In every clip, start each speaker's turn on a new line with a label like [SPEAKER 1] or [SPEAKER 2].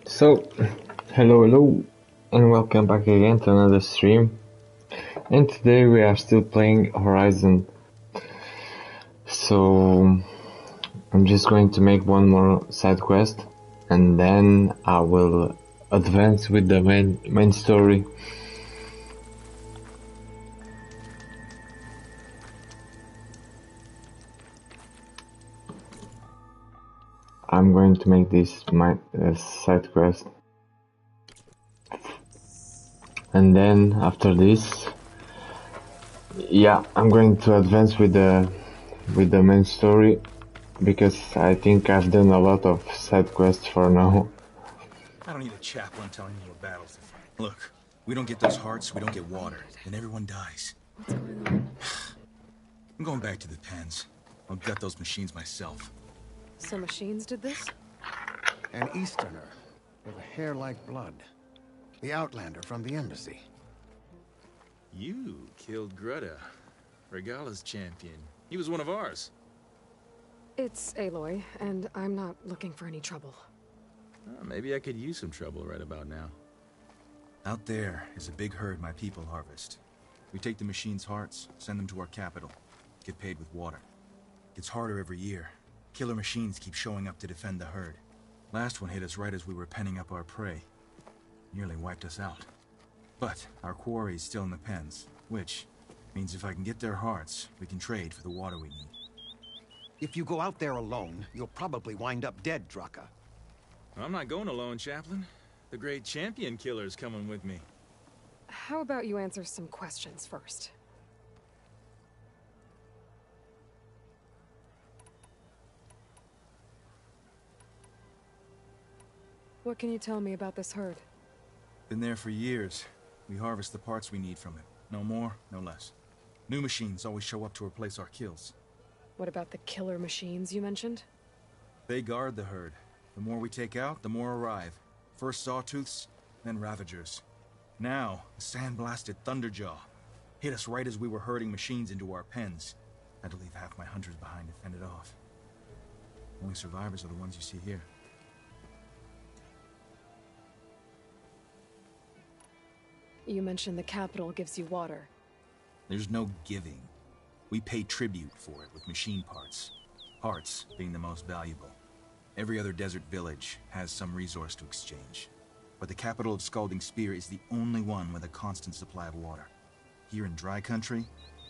[SPEAKER 1] So, hello, and welcome back again to another stream. And today we are still playing Horizon. So, I'm just going to make one more side quest, and then I will advance with the main story. I'm going to make this my side quest, and then after this, yeah, I'm going to advance with the main story, because I think I've done a lot of side quests for now.
[SPEAKER 2] I don't need a chaplain telling me what battles to fight. Look, we don't get those hearts, we don't get water, and everyone dies.
[SPEAKER 3] What's going on?
[SPEAKER 2] I'm going back to the pens. I'll gut those machines myself.
[SPEAKER 3] So machines did this?
[SPEAKER 4] An Easterner with a hair like blood. The Outlander from the embassy.
[SPEAKER 2] You killed Greta, Regala's champion. He was one of ours.
[SPEAKER 3] It's Aloy, and I'm not looking for any trouble.
[SPEAKER 2] Maybe I could use some trouble right about now. Out there is a big herd my people harvest. We take the machines' hearts, send them to our capital, get paid with water. Gets harder every year. Killer machines keep showing up to defend the herd. Last one hit us right as we were penning up our prey. Nearly wiped us out. But our quarry is still in the pens, which means if I can get their hearts, we can trade for the water we need.
[SPEAKER 4] If you go out there alone, you'll probably wind up dead, Draka.
[SPEAKER 2] I'm not going alone, Chaplain. The great champion killer's coming with me.
[SPEAKER 3] How about you answer some questions first? What can you tell me about this herd?
[SPEAKER 2] Been there for years. We harvest the parts we need from it. No more, no less. New machines always show up to replace our kills.
[SPEAKER 3] What about the killer machines you mentioned?
[SPEAKER 2] They guard the herd. The more we take out, the more arrive. First Sawtooths, then Ravagers. Now, a sandblasted Thunderjaw. Hit us right as we were herding machines into our pens. Had to leave half my hunters behind to fend it off. Only survivors are the ones you see here.
[SPEAKER 3] You mentioned the capital gives you water.
[SPEAKER 2] There's no giving. We pay tribute for it with machine parts. Parts being the most valuable. Every other desert village has some resource to exchange. But the capital of Scalding Spear is the only one with a constant supply of water. Here in dry country,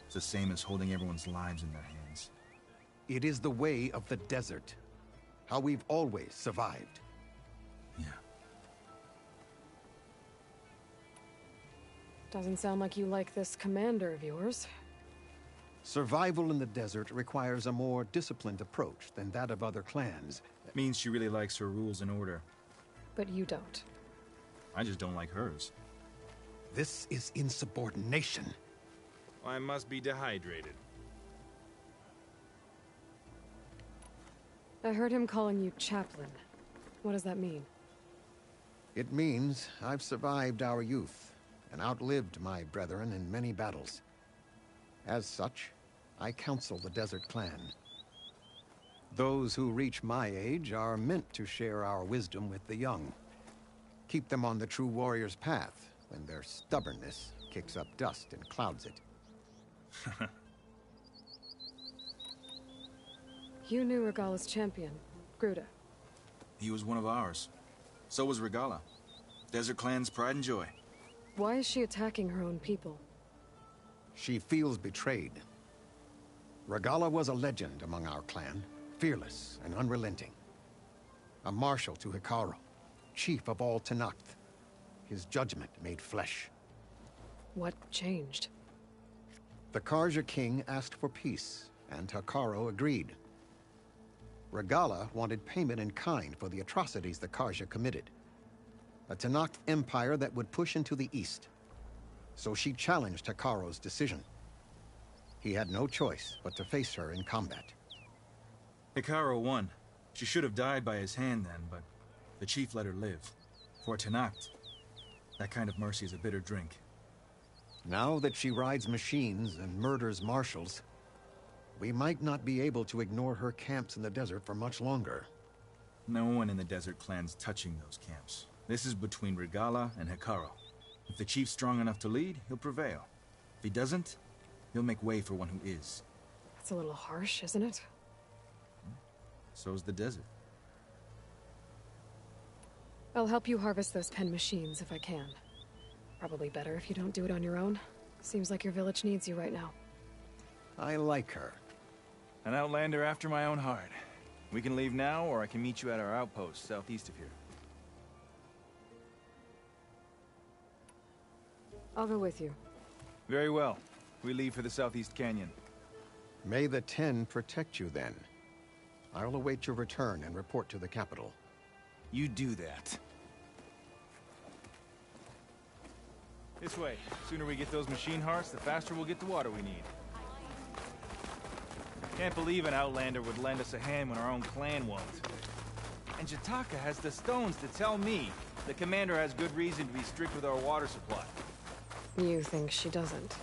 [SPEAKER 2] it's the same as holding everyone's lives in their hands.
[SPEAKER 4] It is the way of the desert. How we've always survived.
[SPEAKER 2] Yeah.
[SPEAKER 3] Doesn't sound like you like this commander of yours.
[SPEAKER 4] Survival in the desert requires a more disciplined approach than that of other clans.
[SPEAKER 2] That means she really likes her rules and order.
[SPEAKER 3] But you don't.
[SPEAKER 2] I just don't like hers.
[SPEAKER 4] This is insubordination.
[SPEAKER 2] I must be dehydrated.
[SPEAKER 3] I heard him calling you chaplain. What does that mean?
[SPEAKER 4] It means I've survived our youth and outlived my brethren in many battles. As such, I counsel the Desert Clan. Those who reach my age are meant to share our wisdom with the young. Keep them on the true warrior's path when their stubbornness kicks up dust and clouds it.
[SPEAKER 3] You knew Regala's champion, Gruta.
[SPEAKER 2] He was one of ours. So was Regala. Desert Clan's pride and joy.
[SPEAKER 3] Why is she attacking her own people?
[SPEAKER 4] She feels betrayed. Regala was a legend among our clan, fearless and unrelenting. A marshal to Hekarro, chief of all Tenakth. His judgment made flesh.
[SPEAKER 3] What changed?
[SPEAKER 4] The Karja king asked for peace, and Hekarro agreed. Regala wanted payment in kind for the atrocities the Karja committed. A Tenakth empire that would push into the east. So she challenged Hekarro's decision. He had no choice but to face her in combat.
[SPEAKER 2] Hekarro won. She should have died by his hand then, but the chief let her live. For Tenakth, that kind of mercy is a bitter drink.
[SPEAKER 4] Now that she rides machines and murders marshals, we might not be able to ignore her camps in the desert for much longer.
[SPEAKER 2] No one in the Desert Clan's touching those camps. This is between Regala and Hekarro. If the chief's strong enough to lead, he'll prevail. If he doesn't, he'll make way for one who is.
[SPEAKER 3] That's a little harsh, isn't it?
[SPEAKER 2] So's the desert.
[SPEAKER 3] I'll help you harvest those pen machines if I can. Probably better if you don't do it on your own. Seems like your village needs you right now.
[SPEAKER 4] I like her.
[SPEAKER 2] An outlander after my own heart. We can leave now, or I can meet you at our outpost southeast of here.
[SPEAKER 3] I'll go with you.
[SPEAKER 2] Very well. We leave for the Southeast Canyon.
[SPEAKER 4] May the Ten protect you then. I'll await your return and report to the capital.
[SPEAKER 2] You do that. This way. The sooner we get those machine hearts, the faster we'll get the water we need. Can't believe an outlander would lend us a hand when our own clan won't. And Jataka has the stones to tell me the commander has good reason to be strict with our water supply.
[SPEAKER 3] You think she doesn't?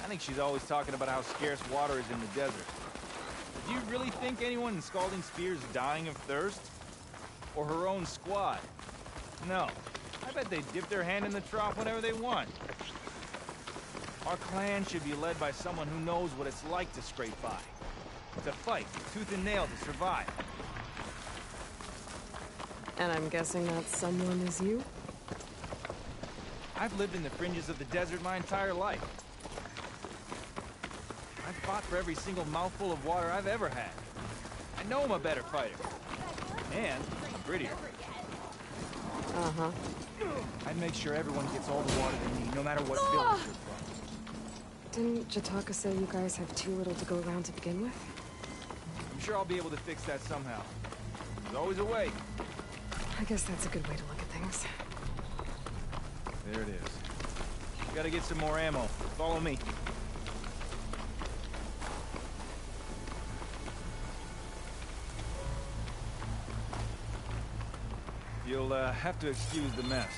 [SPEAKER 2] I think she's always talking about how scarce water is in the desert. Do you really think anyone in Scalding Spear is dying of thirst? Or her own squad? No. I bet they dip their hand in the trough whenever they want. Our clan should be led by someone who knows what it's like to scrape by. To fight, tooth and nail to survive.
[SPEAKER 3] And I'm guessing that someone is you?
[SPEAKER 2] I've lived in the fringes of the desert my entire life. I've fought for every single mouthful of water I've ever had. I know I'm a better fighter. And I'm prettier.
[SPEAKER 3] Uh-huh.
[SPEAKER 2] I'd make sure everyone gets all the water they need, no matter what village they're from.
[SPEAKER 3] Didn't Jataka say you guys have too little to go around to begin with?
[SPEAKER 2] I'm sure I'll be able to fix that somehow. There's always a way.
[SPEAKER 3] I guess that's a good way to look at things.
[SPEAKER 2] There it is. Gotta get some more ammo. Follow me. You'll have to excuse the mess.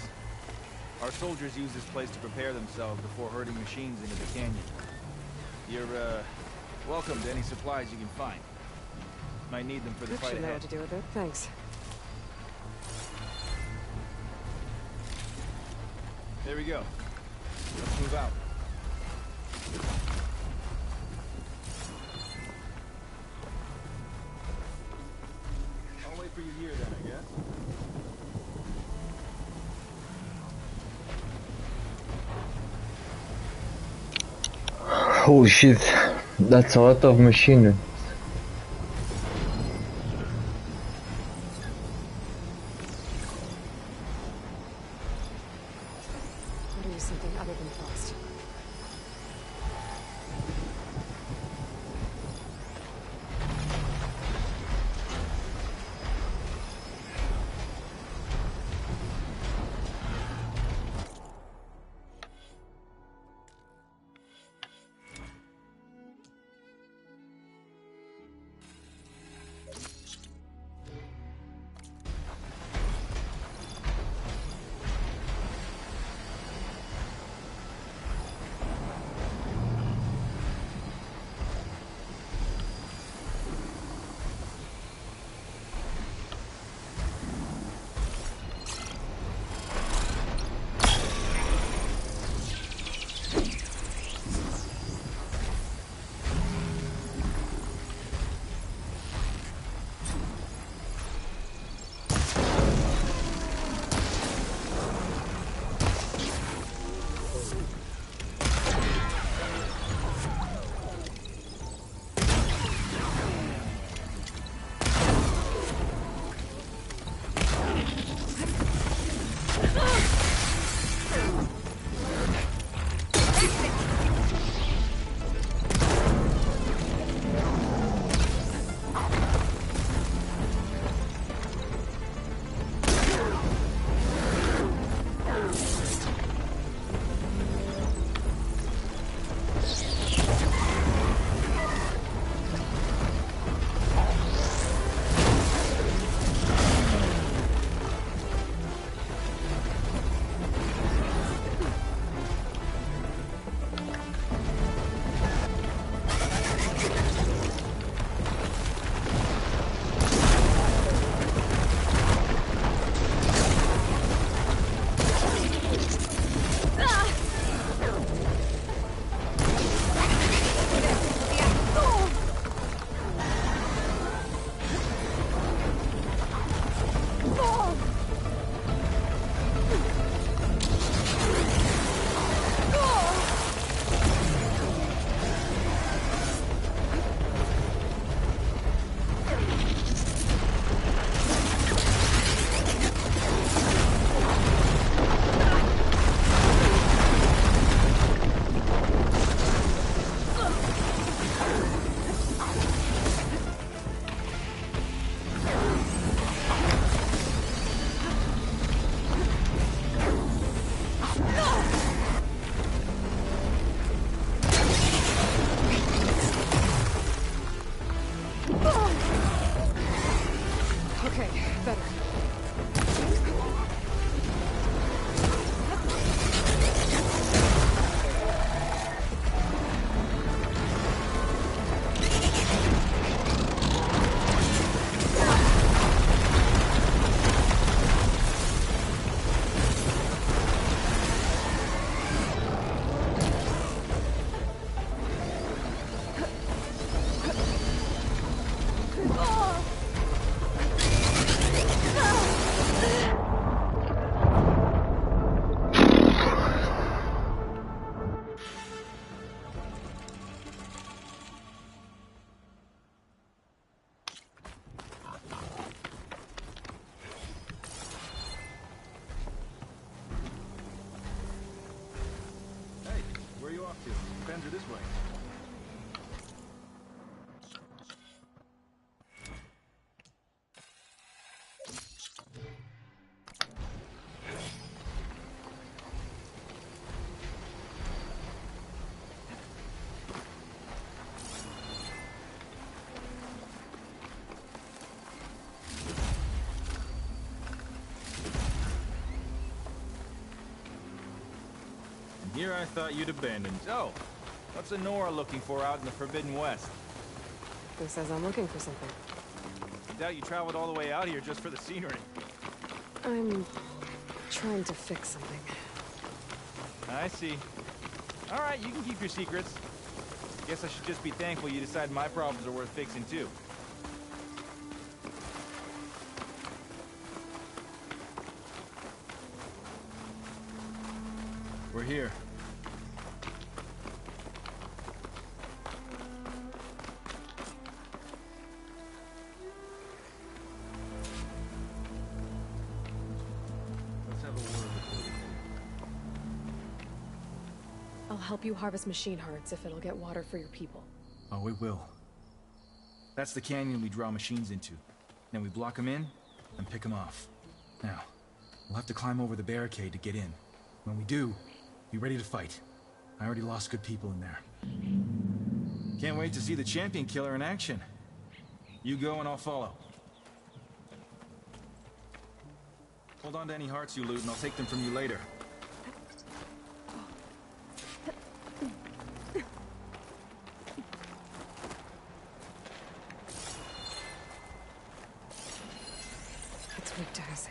[SPEAKER 2] Our soldiers use this place to prepare themselves before herding machines into the canyon. You're welcome to any supplies you can find. Might need them for the fight
[SPEAKER 3] You know
[SPEAKER 2] ahead.
[SPEAKER 3] what to do with it. Thanks.
[SPEAKER 2] There we go. Let's move out. I'll wait for you here then, I guess.
[SPEAKER 1] Holy shit, that's a lot of machinery.
[SPEAKER 3] How do you something other than frost?
[SPEAKER 2] off to? Depends are this way.
[SPEAKER 5] Here I thought you'd abandoned. So, what's Nora looking for out in the Forbidden West?
[SPEAKER 3] Who says I'm looking for something?
[SPEAKER 5] I doubt you traveled all the way out here just for the scenery.
[SPEAKER 3] I'm trying to fix something.
[SPEAKER 5] I see. All right, you can keep your secrets. Guess I should just be thankful you decide my problems are worth fixing too. We're here. Let's have a word before we leave.
[SPEAKER 3] I'll help you harvest machine hearts if it'll get water for your people.
[SPEAKER 2] Oh, it will. That's the canyon we draw machines into. Then we block them in and pick them off. Now, we'll have to climb over the barricade to get in. When we do, be ready to fight. I already lost good people in there.
[SPEAKER 5] Can't wait to see the champion killer in action. You go and I'll follow. Hold on to any hearts you loot and I'll take them from you later.
[SPEAKER 3] It's weak to acid.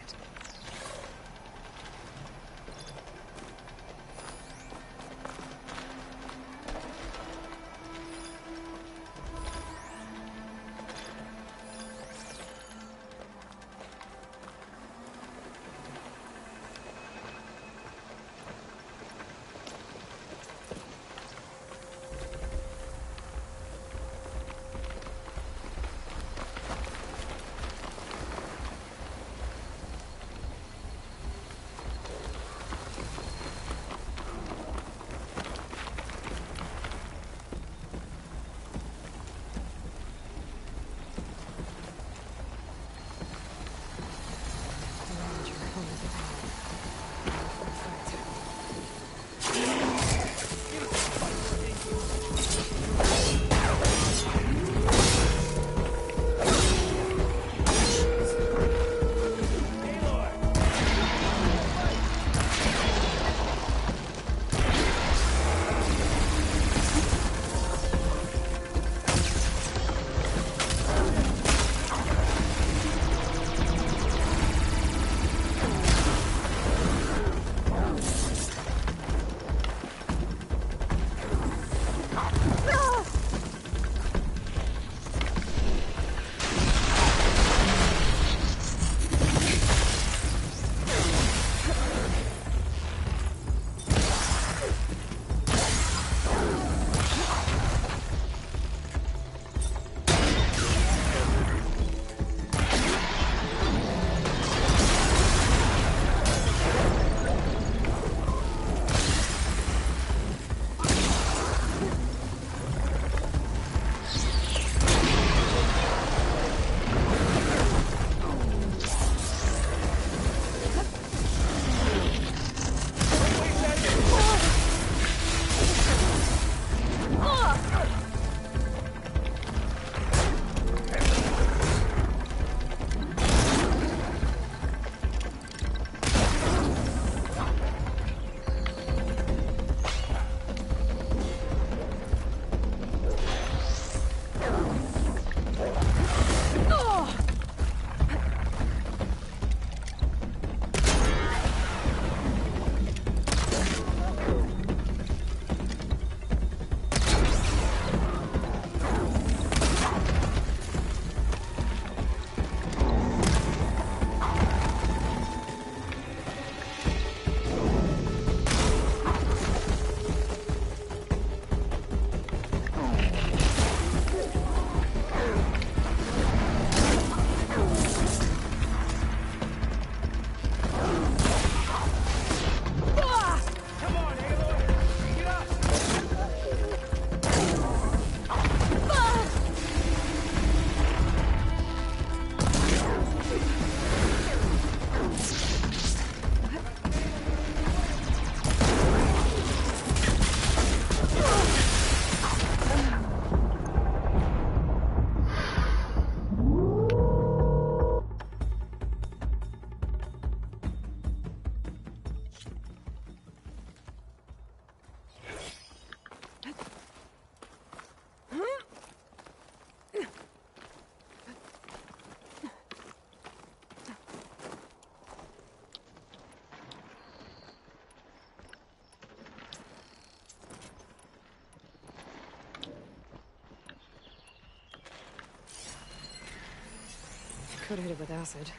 [SPEAKER 3] Could hit it with acid.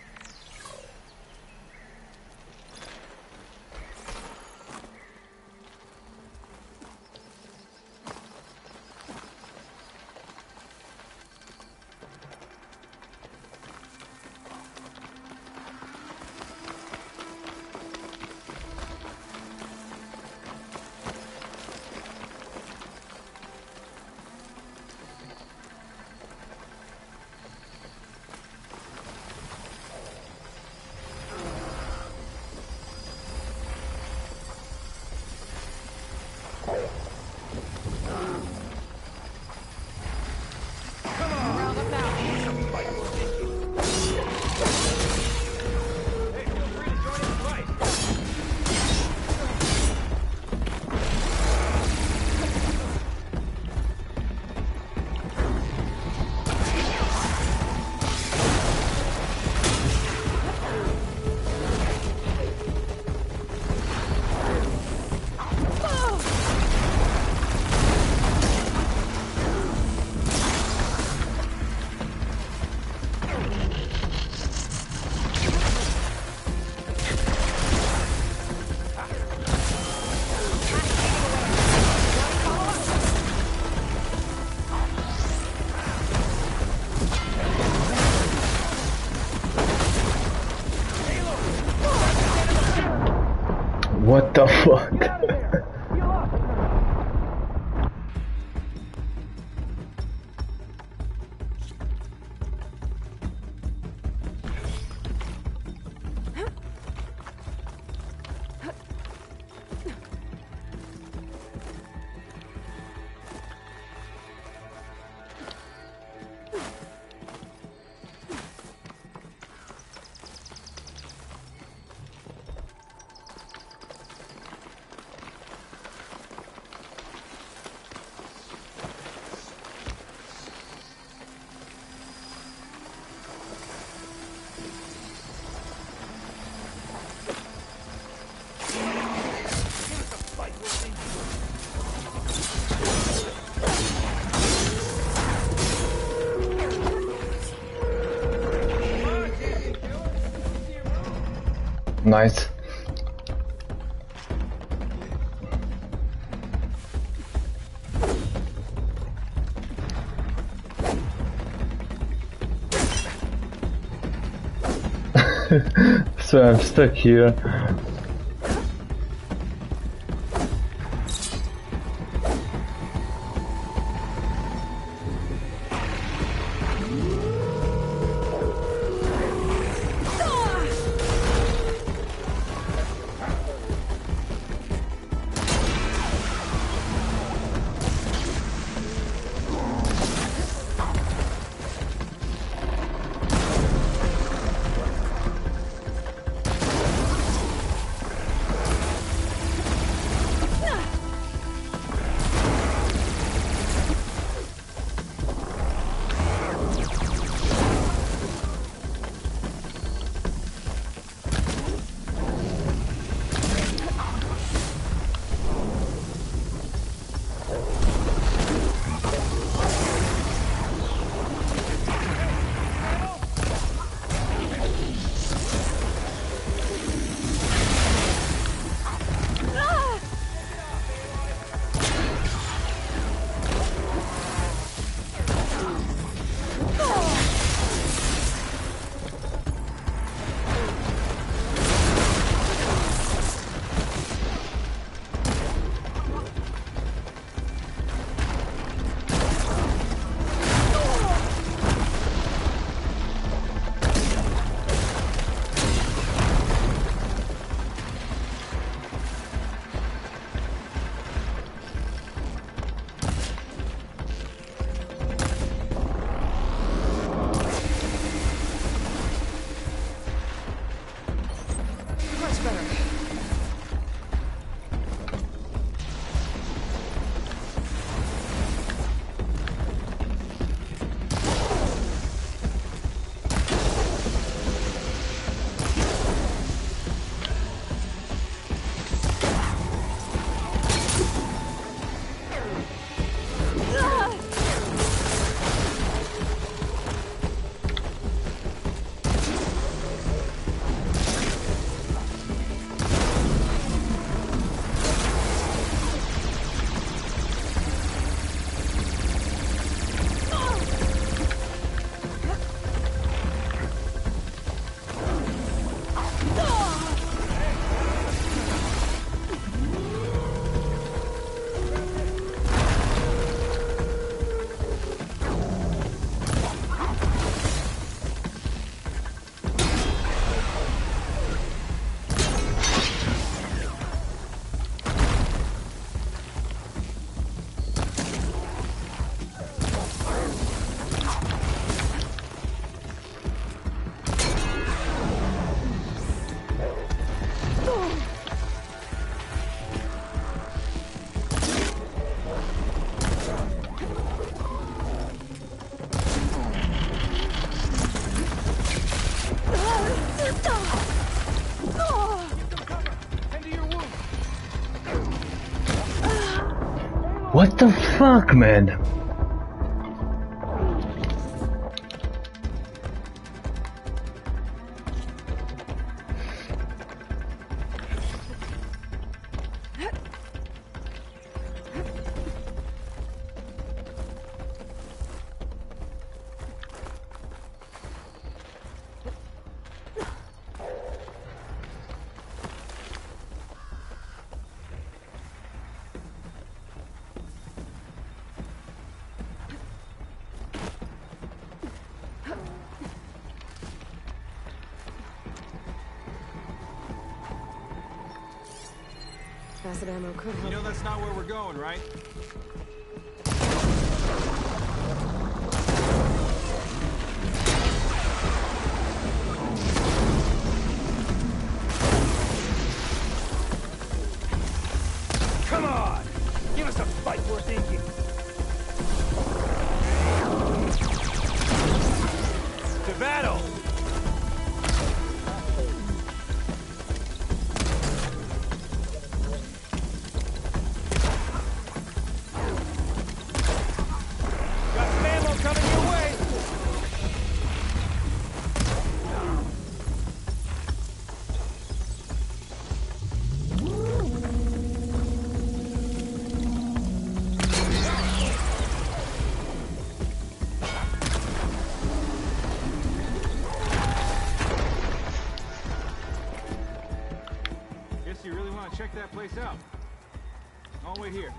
[SPEAKER 1] What the fuck? Nice. So I'm stuck here.
[SPEAKER 6] What the fuck, man?
[SPEAKER 3] Acid ammo could help.
[SPEAKER 5] You know that's not where we're going, right? Come on! Give us a fight worth thinking. To battle! Check that place out. I'll wait here.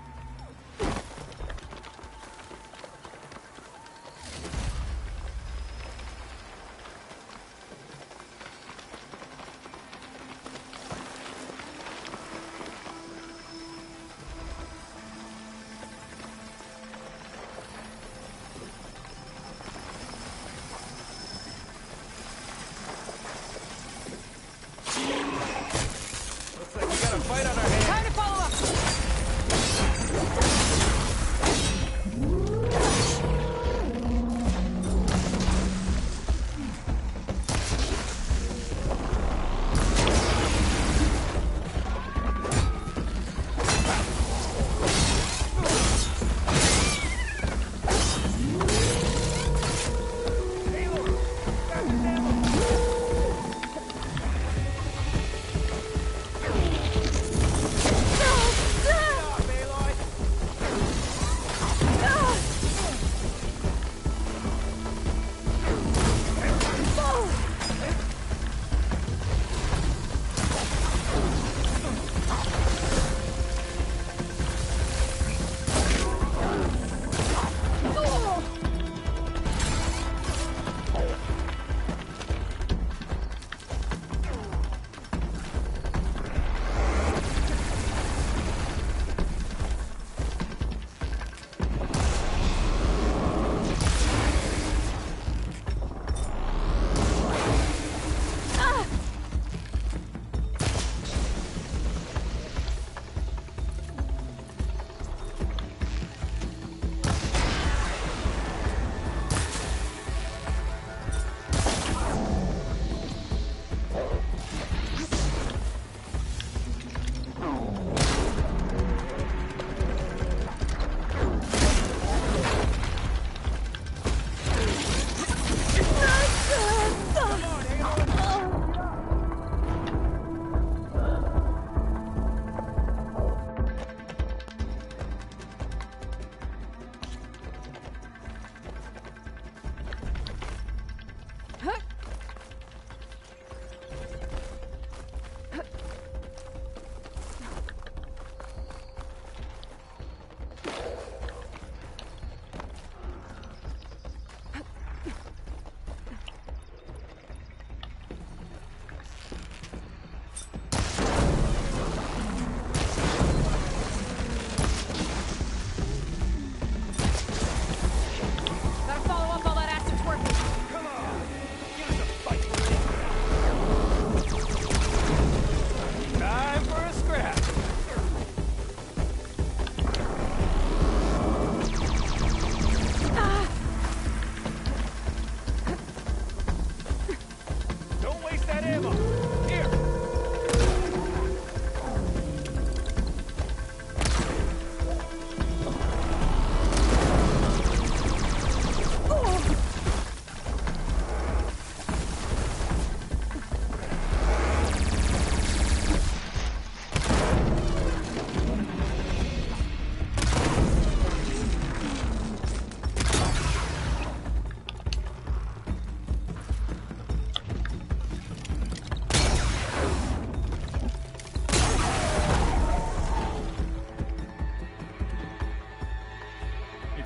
[SPEAKER 5] Looks like we got a fight on our hands.
[SPEAKER 3] Time to follow up!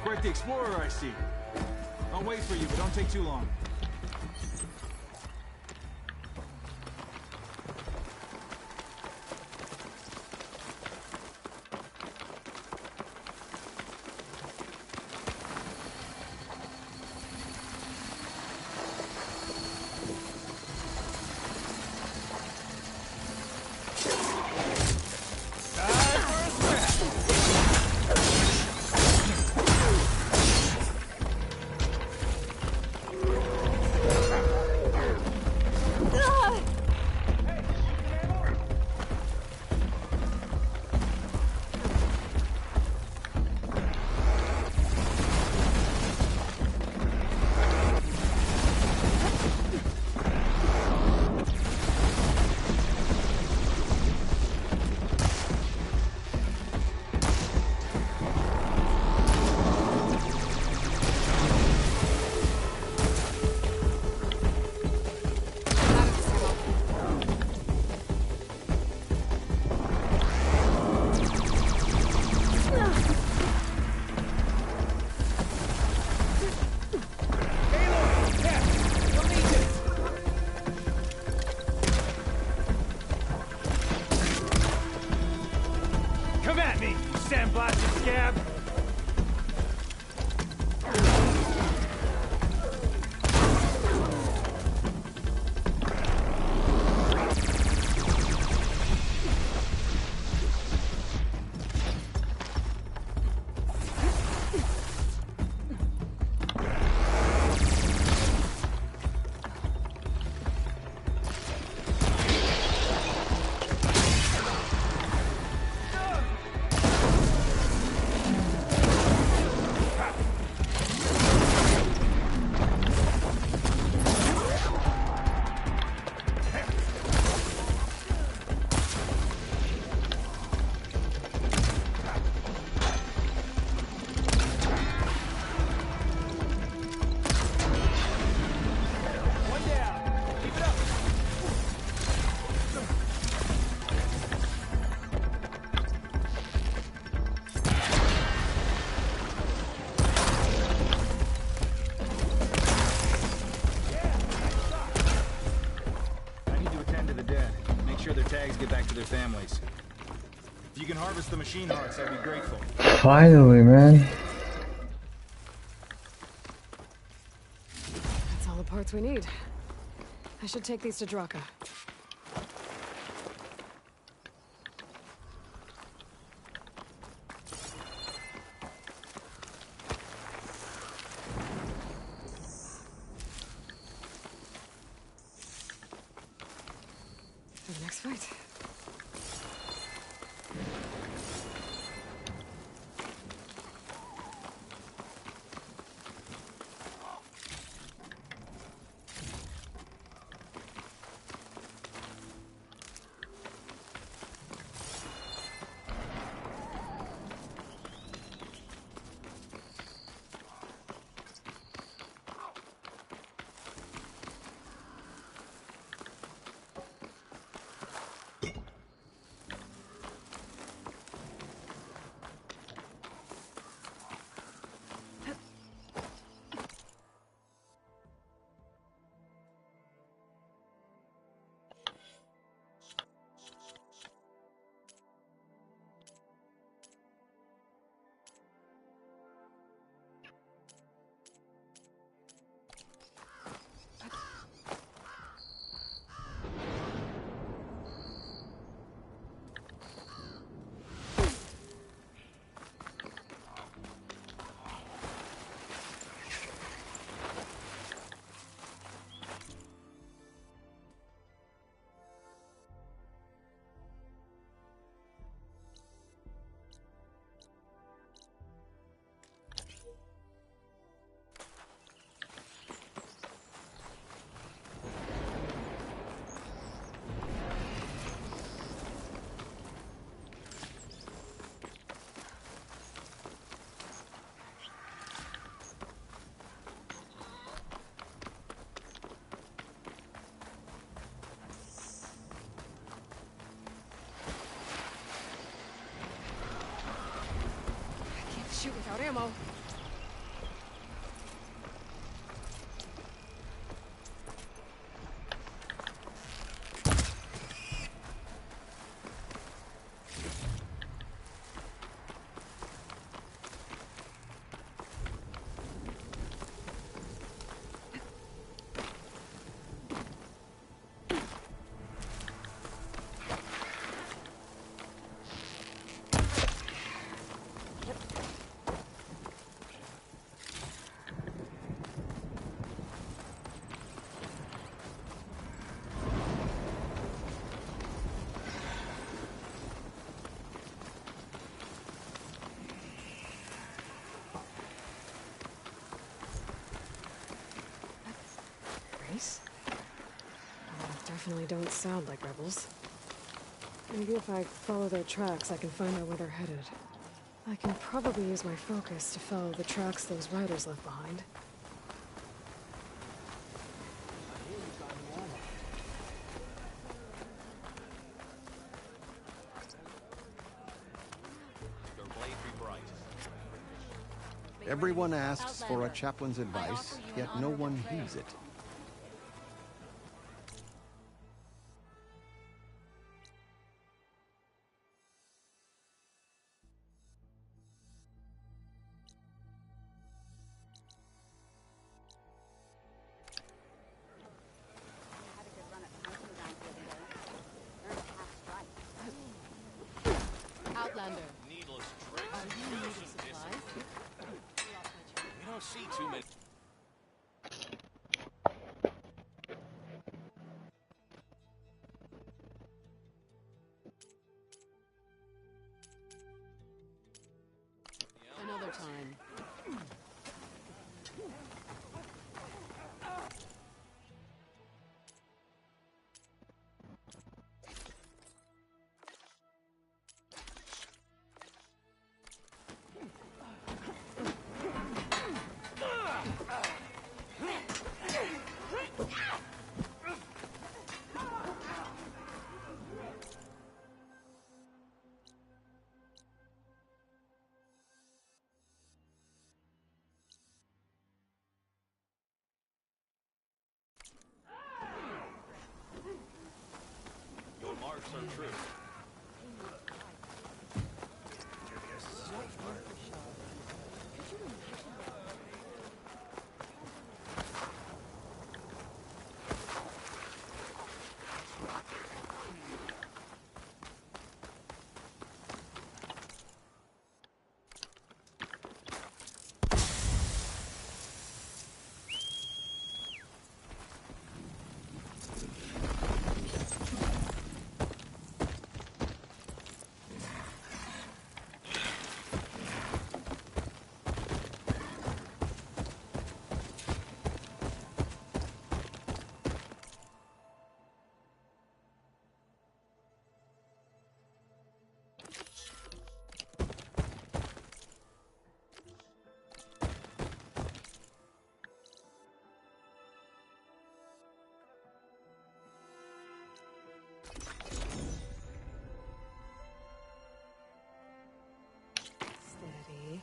[SPEAKER 5] Quite the explorer, I see. I'll wait for you, but don't take too long. Come at me, you sandblasted scab! Get back to their families. If you can harvest the machine hearts, I'd be grateful.
[SPEAKER 6] Finally, man.
[SPEAKER 3] That's all the parts we need. I should take these to Draka. For the next fight. Shoot without ammo. definitely don't sound like rebels. Maybe if I follow their tracks, I can find out where they're headed. I can probably use my focus to follow the tracks those riders left behind.
[SPEAKER 4] Everyone asks for a chaplain's advice, yet no one heeds it.
[SPEAKER 3] Outlander.
[SPEAKER 7] Needless tricks.
[SPEAKER 3] Are you needing supplies?
[SPEAKER 7] We don't see too many.
[SPEAKER 3] Another time.
[SPEAKER 7] Your marks are true.
[SPEAKER 3] Steady.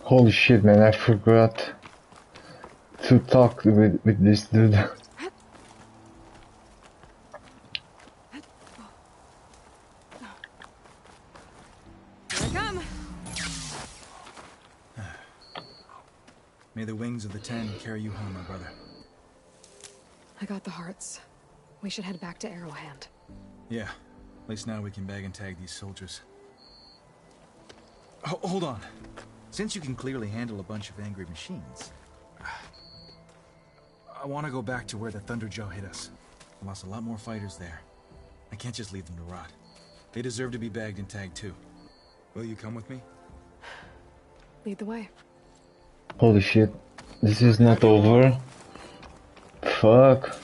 [SPEAKER 1] Holy shit, man, I forgot to talk with this dude.
[SPEAKER 3] Here I come.
[SPEAKER 2] May the wings of the Ten carry you home, my brother.
[SPEAKER 3] I got the hearts. We should head back to Arrowhand.
[SPEAKER 2] Yeah, at least now we can bag and tag these soldiers. Hold on. Since you can clearly handle a bunch of angry machines, I want to go back to where the Thunderjaw hit us. I lost a lot more fighters there. I can't just leave them to rot. They deserve to be bagged and tagged too. Will you come with me?
[SPEAKER 3] Lead the way.
[SPEAKER 1] Holy shit, this is not over. Fuck.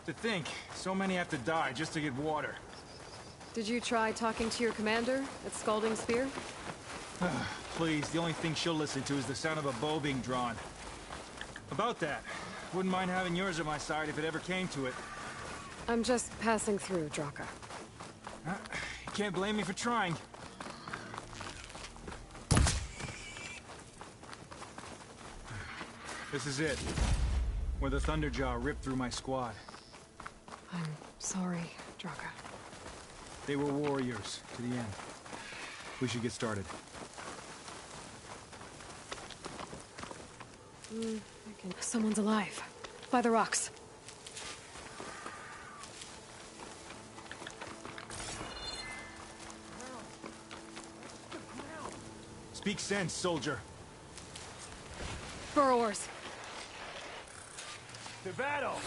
[SPEAKER 5] To think, so many have to die just to get water.
[SPEAKER 3] Did you try talking to your commander at Scalding Spear?
[SPEAKER 5] Please, the only thing she'll listen to is the sound of a bow being drawn. About that, wouldn't mind having yours at my side if it ever came to it.
[SPEAKER 3] I'm just passing through, Draka.
[SPEAKER 5] You can't blame me for trying. This is it. Where the Thunderjaw ripped through my squad.
[SPEAKER 3] I'm sorry, Draka.
[SPEAKER 5] They were warriors, to the end. We should get started.
[SPEAKER 3] Someone's alive. By the rocks.
[SPEAKER 5] Speak sense, soldier.
[SPEAKER 3] Burrowers.
[SPEAKER 5] To battle!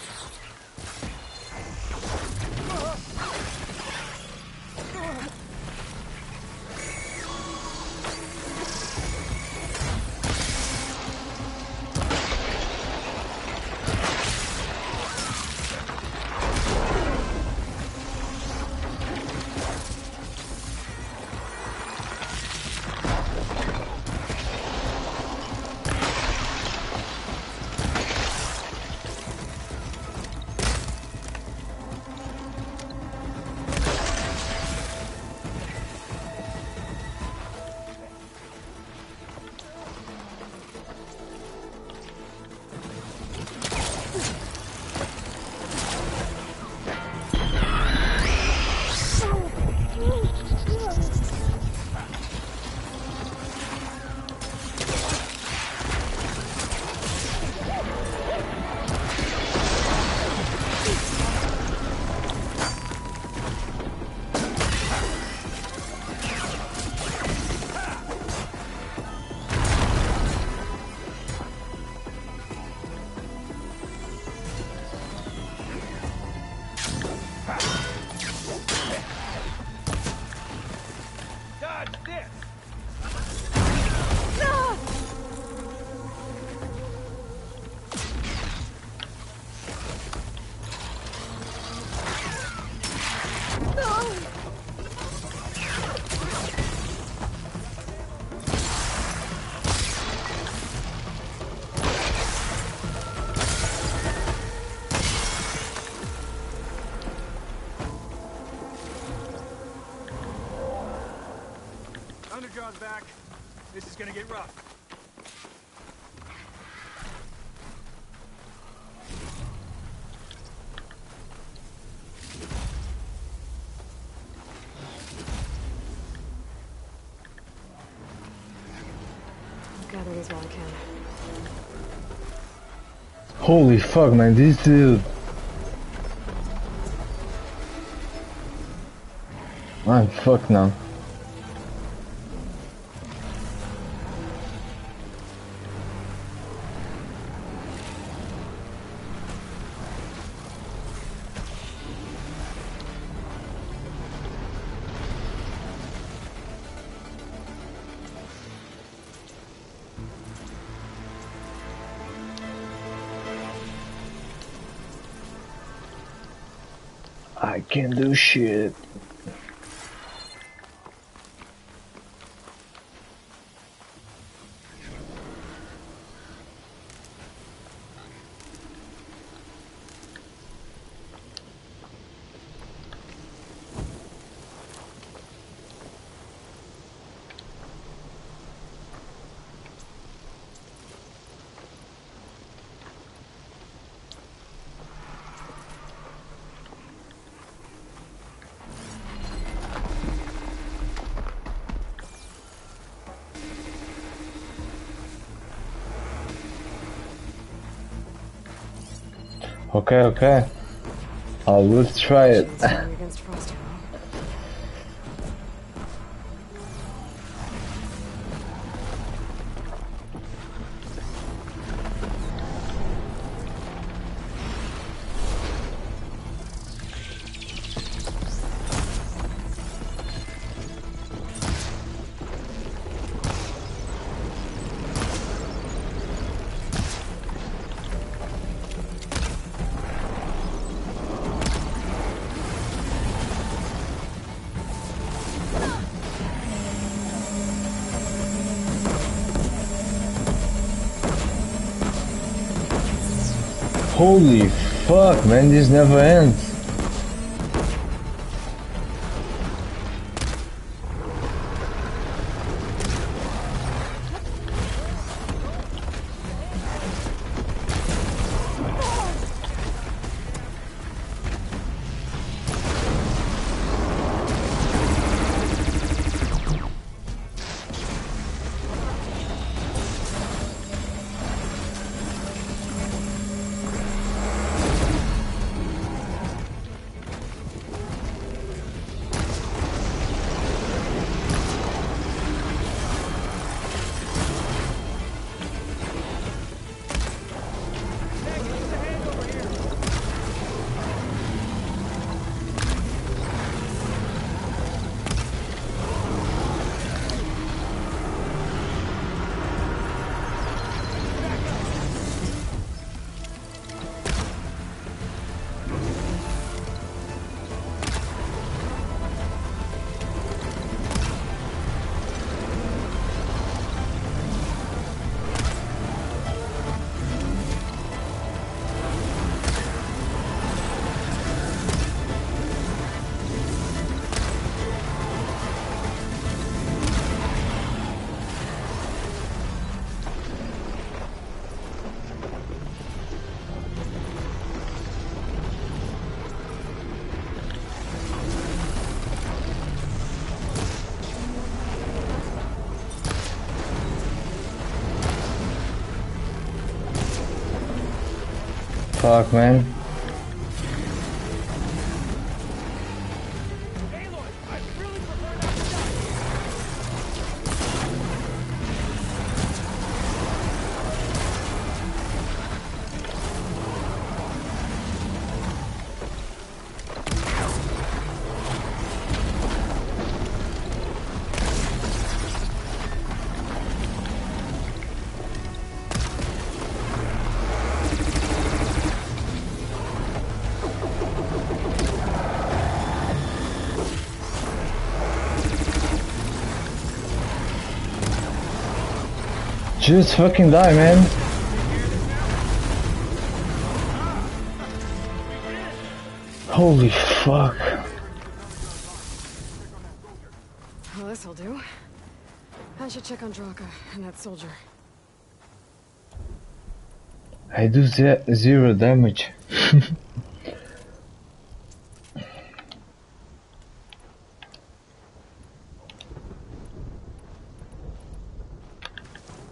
[SPEAKER 5] Thunderjaw's back. This is gonna get rough.
[SPEAKER 3] I'll gather these while I can.
[SPEAKER 6] Holy fuck, man, this dude. I'm fucked now. I can't do shit. Okay. Let's try it.
[SPEAKER 3] Against Frost Arrow.
[SPEAKER 6] Holy fuck, man, this never ends. Fuck, man. Just fucking die, man. Holy fuck.
[SPEAKER 3] Well, this'll do. I should check on Draka and that soldier.
[SPEAKER 6] I do zero damage.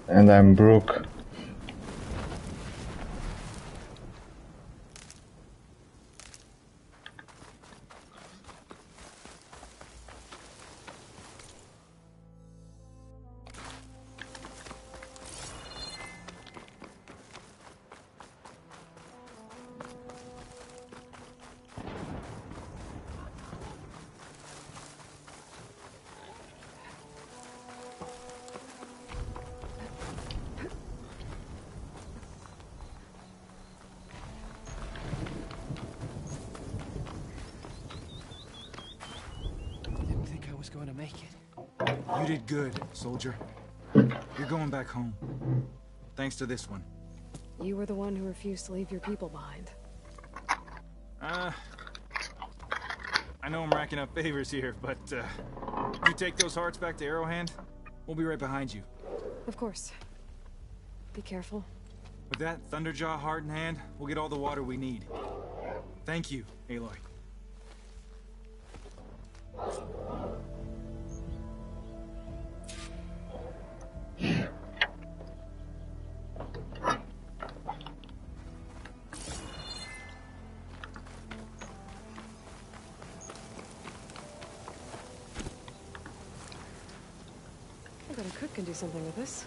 [SPEAKER 6] And I'm broke.
[SPEAKER 2] Going to make it. You did good, soldier. You're going back home. Thanks to this one.
[SPEAKER 3] You were the one who refused to leave your people behind.
[SPEAKER 5] I know I'm racking up favors here, but, you take those hearts back to Arrowhand? We'll be right behind you.
[SPEAKER 3] Of course. Be careful.
[SPEAKER 5] With that Thunderjaw heart in hand, we'll get all the water we need. Thank you, Aloy.
[SPEAKER 3] I bet a cook can do something with this.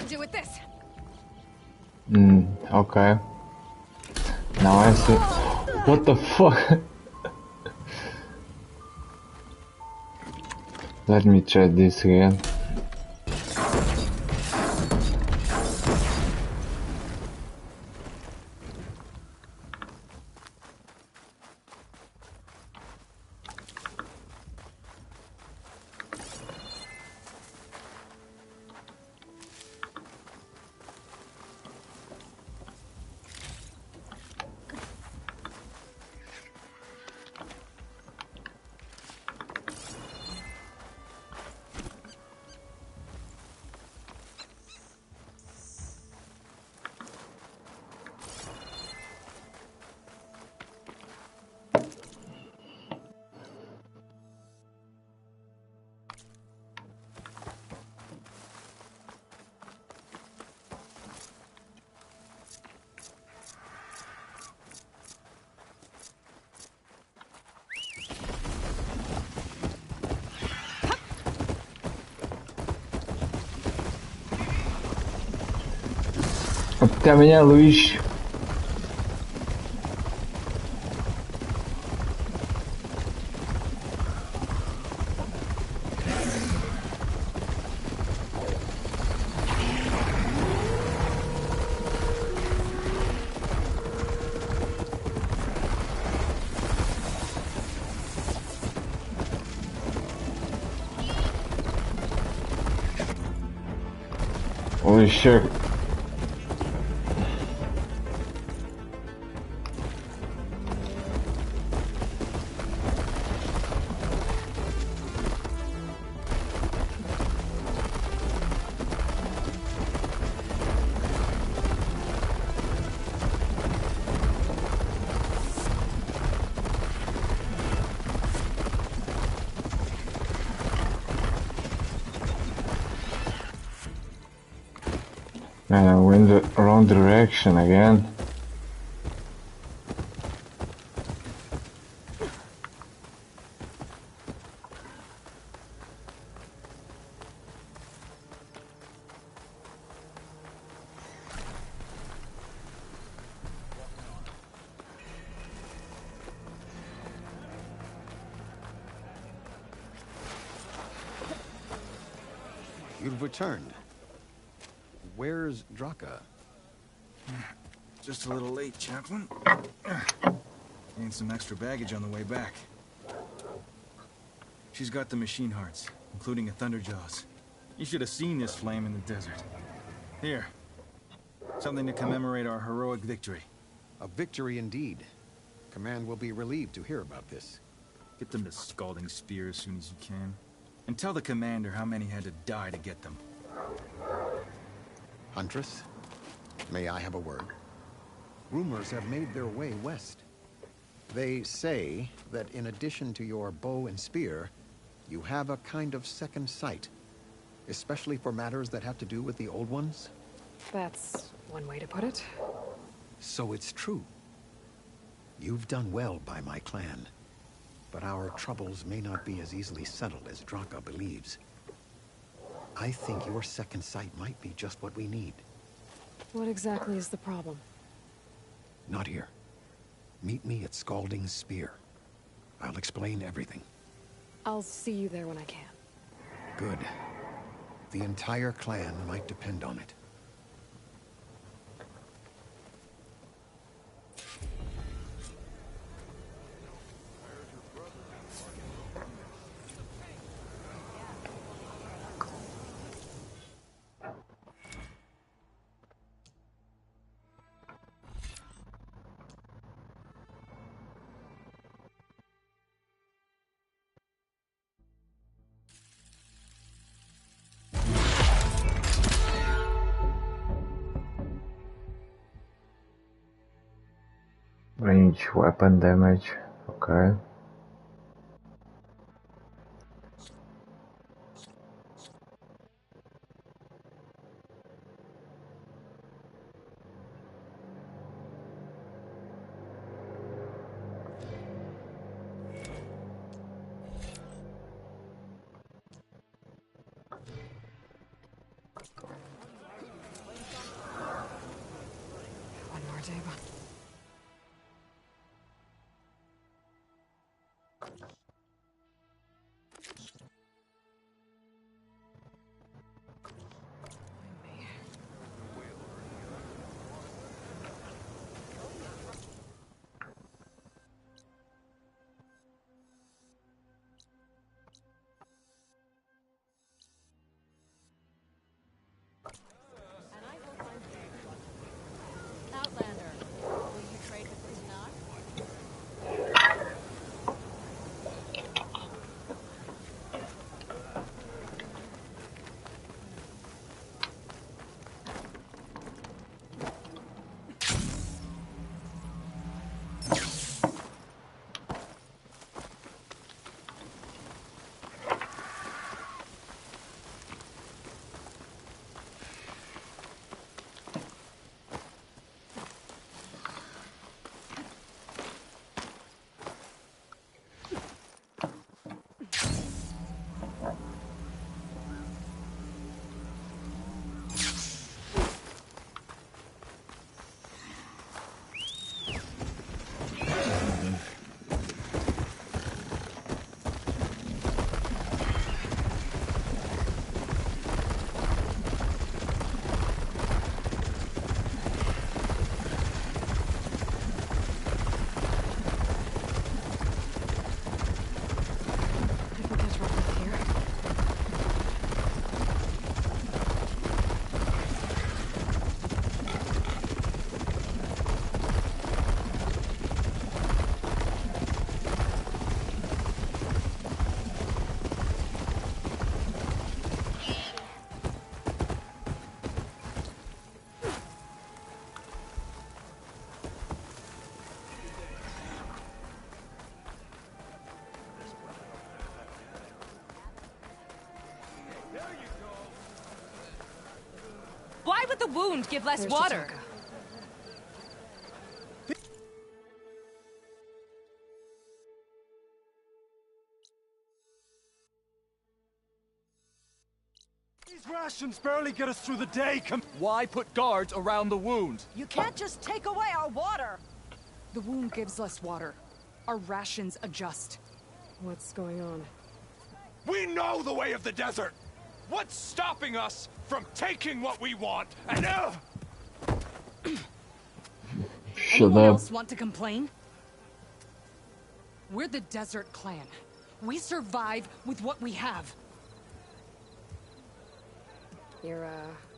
[SPEAKER 3] to do with this.
[SPEAKER 1] Okay. Now I see. What the fuck? Let me try this again. Ты меня, Луиш. Holy shit. Man, I went the wrong direction again.
[SPEAKER 4] You've returned. Where's Draka?
[SPEAKER 2] Just a little late, Chaplain. Gained some extra baggage on the way back. She's got the machine hearts, including a Thunderjaws. You should have seen this flame in the desert. Here. Something to commemorate our heroic victory.
[SPEAKER 4] A victory indeed. Command will be relieved to hear about this.
[SPEAKER 2] Get them the Scalding Spear as soon as you can. And tell the commander how many had to die to get them.
[SPEAKER 4] Huntress, may I have a word? Rumors have made their way west. They say that in addition to your bow and spear, you have a kind of second sight, especially for matters that have to do with the old ones.
[SPEAKER 3] That's one way to put it.
[SPEAKER 4] So it's true. You've done well by my clan, but our troubles may not be as easily settled as Draka believes. I think your second sight might be just what we need.
[SPEAKER 3] What exactly is the problem?
[SPEAKER 4] Not here. Meet me at Scalding Spear. I'll explain everything.
[SPEAKER 3] I'll see you there when I can.
[SPEAKER 4] Good. The entire clan might depend on it.
[SPEAKER 1] Range weapon damage. Okay.
[SPEAKER 3] Deva.
[SPEAKER 8] Outlander, will you trade with Tanakh?
[SPEAKER 3] I can catch Rock up here.
[SPEAKER 8] Why would the wound give less
[SPEAKER 3] There's
[SPEAKER 8] water?
[SPEAKER 3] Jataka.
[SPEAKER 5] These rations barely get us through the day. Why put guards around the wound?
[SPEAKER 9] You can't just take away our water!
[SPEAKER 10] The wound gives less water. Our rations adjust.
[SPEAKER 3] What's going on?
[SPEAKER 11] We know the way of the desert! What's stopping us from taking what we want and
[SPEAKER 6] Shut
[SPEAKER 10] Anyone
[SPEAKER 6] up.
[SPEAKER 10] else want to complain? We're the Desert Clan. We survive with what we have.
[SPEAKER 3] Your,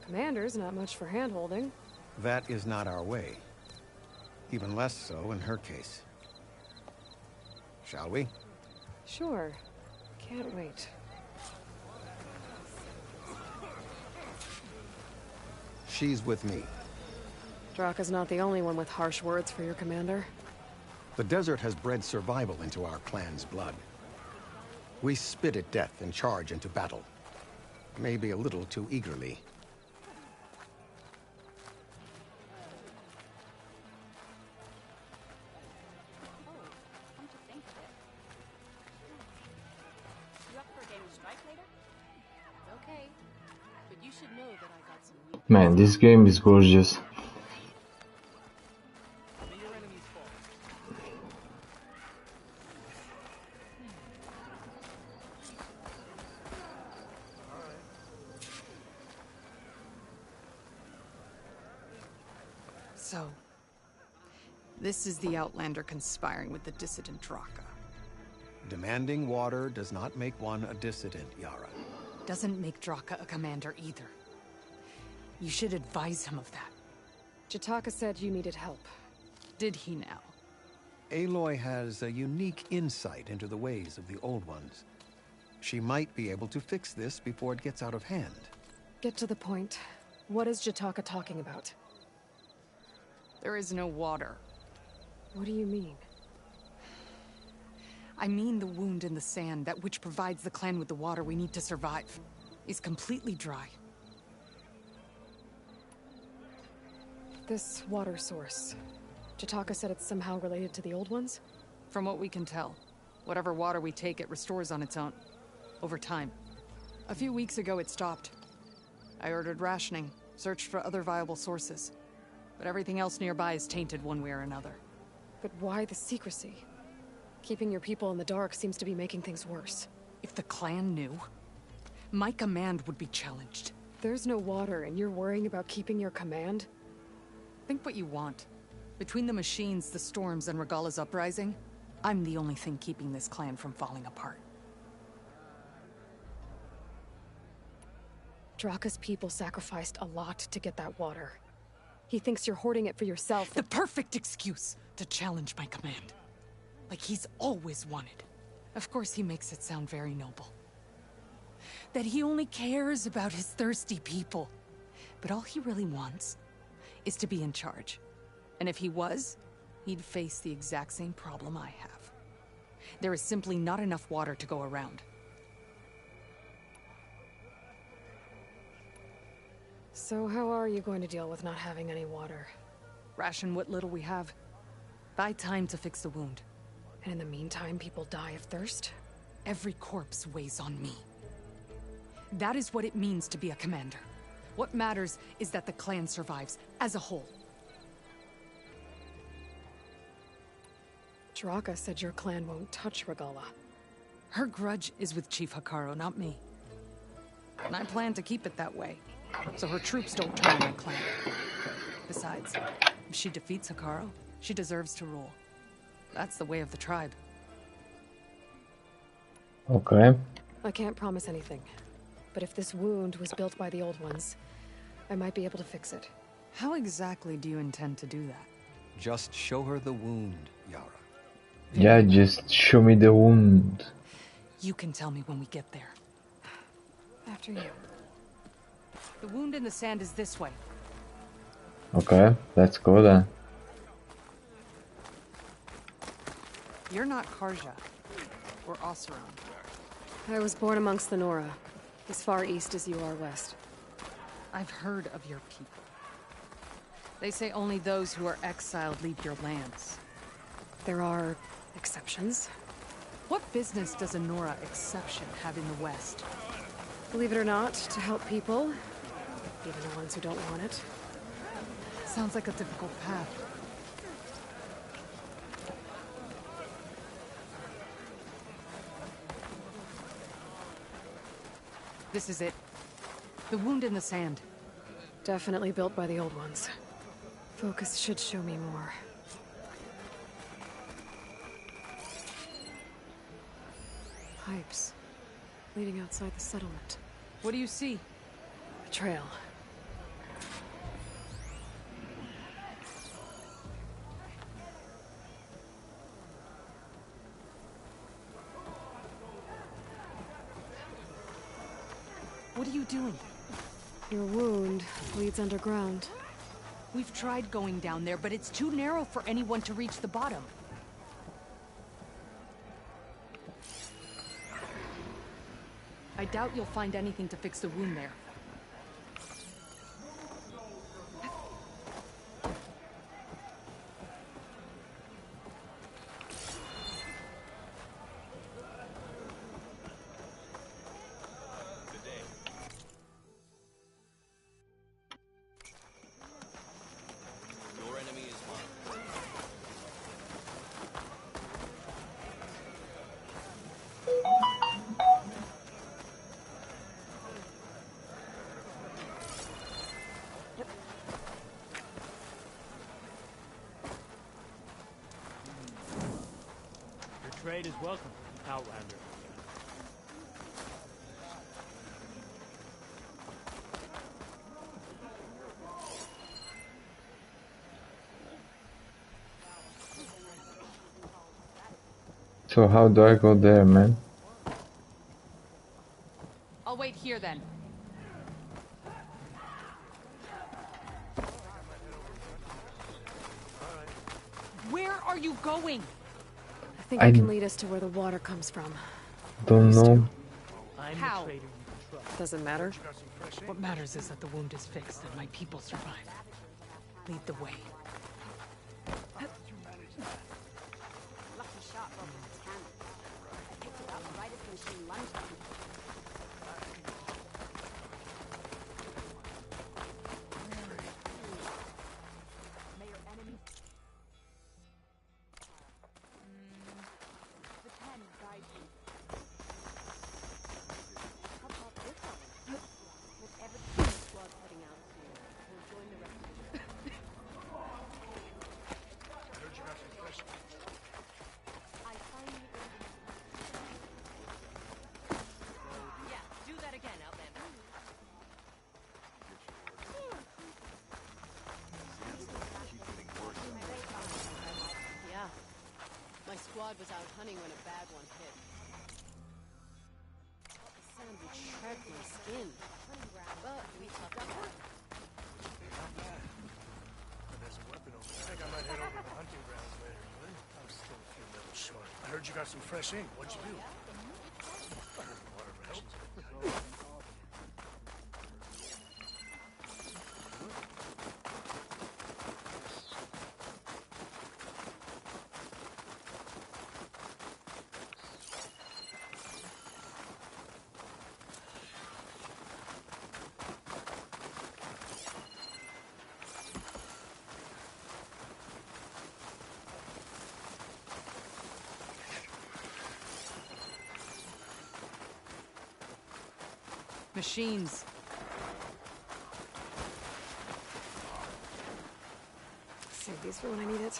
[SPEAKER 3] commander's not much for hand-holding.
[SPEAKER 4] That is not our way. Even less so in her case. Shall we?
[SPEAKER 3] Sure. Can't wait.
[SPEAKER 4] She's with me.
[SPEAKER 3] Draka's not the only one with harsh words for your commander.
[SPEAKER 4] The desert has bred survival into our clan's blood. We spit at death and charge into battle. Maybe a little too eagerly.
[SPEAKER 8] Come to think of it. You up for a game of Strike later? Okay. But you should know that I got some new...
[SPEAKER 6] Man, this game is gorgeous.
[SPEAKER 10] So, this is the Outlander conspiring with the dissident Draka.
[SPEAKER 4] Demanding water does not make one a dissident, Yara.
[SPEAKER 10] Doesn't make Draka a commander either. You should advise him of that.
[SPEAKER 3] Jataka said you needed help.
[SPEAKER 10] Did he now?
[SPEAKER 4] Aloy has a unique insight into the ways of the Old Ones. She might be able to fix this before it gets out of hand.
[SPEAKER 3] Get to the point. What is Jataka talking about?
[SPEAKER 10] There is no water.
[SPEAKER 3] What do you mean?
[SPEAKER 10] I mean the wound in the sand, that which provides the clan with the water we need to survive, is completely dry.
[SPEAKER 3] This water source. Jataka said it's somehow related to the Old Ones?
[SPEAKER 10] From what we can tell, whatever water we take, it restores on its own. Over time. A few weeks ago, it stopped. I ordered rationing, searched for other viable sources. But everything else nearby is tainted one way or another.
[SPEAKER 3] But why the secrecy? Keeping your people in the dark seems to be making things worse.
[SPEAKER 10] If the clan knew, my command would be challenged.
[SPEAKER 3] There's no water and you're worrying about keeping your command?
[SPEAKER 10] Think what you want. Between the machines, the storms, and Regalla's uprising, I'm the only thing keeping this clan from falling apart.
[SPEAKER 3] Draka's people sacrificed a lot to get that water. He thinks you're hoarding it for yourself.
[SPEAKER 10] The perfect excuse to challenge my command. Like he's always wanted. Of course he makes it sound very noble. That he only cares about his thirsty people. But all he really wants is to be in charge. And if he was, he'd face the exact same problem I have. There is simply not enough water to go around.
[SPEAKER 3] So how are you going to deal with not having any water?
[SPEAKER 10] Ration what little we have. Buy time to fix the wound.
[SPEAKER 3] And in the meantime, people die of thirst?
[SPEAKER 10] Every corpse weighs on me. That is what it means to be a commander. What matters is that the clan survives, as a whole.
[SPEAKER 3] Draka said your clan won't touch Regalla.
[SPEAKER 10] Her grudge is with Chief Hekarro, not me. And I plan to keep it that way, so her troops don't turn on my clan. Besides, if she defeats Hekarro, she deserves to rule. That's the way of the tribe.
[SPEAKER 6] Okay.
[SPEAKER 3] I can't promise anything. But if this wound was built by the old ones, I might be able to fix it.
[SPEAKER 10] How exactly do you intend to do that?
[SPEAKER 4] Just show her the wound, Yara.
[SPEAKER 6] Yeah, just show me the wound.
[SPEAKER 10] You can tell me when we get there.
[SPEAKER 3] After you.
[SPEAKER 10] The wound in the sand is this way.
[SPEAKER 6] Okay, let's go then.
[SPEAKER 10] You're not Karja, or Oseram.
[SPEAKER 3] I was born amongst the Nora, as far east as you are west.
[SPEAKER 10] I've heard of your people. They say only those who are exiled leave your lands.
[SPEAKER 3] There are exceptions.
[SPEAKER 10] What business does a Nora exception have in the West?
[SPEAKER 3] Believe it or not, to help people, even the ones who don't want it.
[SPEAKER 10] Sounds like a difficult path. This is it. The wound in the sand.
[SPEAKER 3] Definitely built by the old ones. Focus should show me more. Pipes. Leading outside the settlement.
[SPEAKER 10] What do you see?
[SPEAKER 3] A trail.
[SPEAKER 10] What are you doing?
[SPEAKER 3] Your wound leads underground.
[SPEAKER 10] We've tried going down there, but it's too narrow for anyone to reach the bottom. I doubt you'll find anything to fix the wound there.
[SPEAKER 7] Your enemy is mine.
[SPEAKER 12] Your trade is welcome, Outlander.
[SPEAKER 6] So how do I go there, man?
[SPEAKER 10] I'll wait here then. Where are you going?
[SPEAKER 3] I think it can lead us to where the water comes from.
[SPEAKER 6] Don't know.
[SPEAKER 12] I'm
[SPEAKER 10] How?
[SPEAKER 12] the trader you can trust.
[SPEAKER 3] Doesn't matter.
[SPEAKER 10] What matters is that the wound is fixed and my people survive. Lead the way.
[SPEAKER 8] Lucky shot broke its cannon. I picked it up right as the machine lunged at me. squad was out hunting when a bad one hit. The sound would shred my skin. But we toughed it out.
[SPEAKER 13] There's a weapon over there. I think I might head over to the hunting grounds later, Ewan. I'm still a few minutes short. I heard you got some fresh ink. What'd you do? Water rations.
[SPEAKER 10] Machines.
[SPEAKER 3] Save these for when I need it.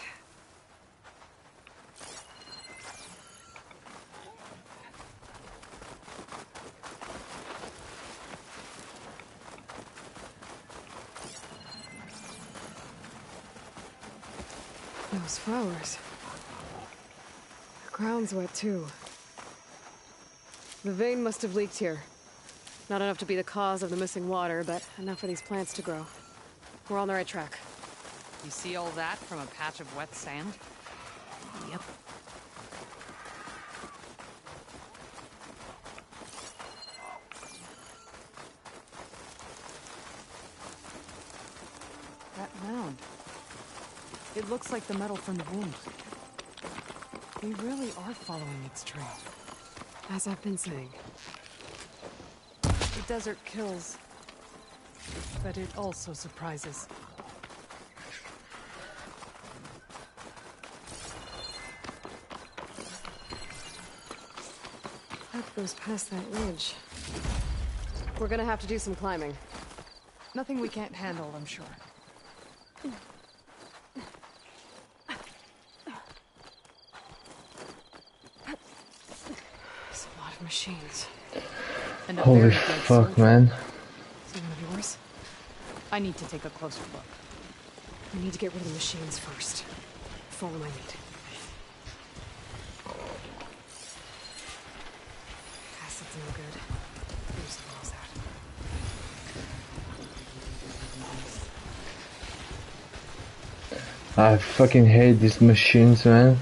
[SPEAKER 3] Those flowers. The ground's wet too. The vein must have leaked here. Not enough to be the cause of the missing water, but enough for these plants to grow. We're on the right track.
[SPEAKER 10] You see all that from a patch of wet sand?
[SPEAKER 3] Yep.
[SPEAKER 10] That mound. It looks like the metal from the wound. We really are following its trail.
[SPEAKER 3] As I've been saying.
[SPEAKER 10] The desert kills, but it also surprises.
[SPEAKER 3] That goes past that ridge. We're gonna have to do some climbing.
[SPEAKER 10] Nothing we can't handle, I'm sure.
[SPEAKER 3] There's a lot of machines.
[SPEAKER 10] And a
[SPEAKER 6] Holy
[SPEAKER 10] very dead
[SPEAKER 6] fuck,
[SPEAKER 10] soldier.
[SPEAKER 6] man.
[SPEAKER 3] Is it one of yours?
[SPEAKER 10] I need to take a closer look.
[SPEAKER 3] We need to get rid of the machines first. Follow my lead. Acid's no good. Here's the balls out.
[SPEAKER 6] I fucking hate these machines, man.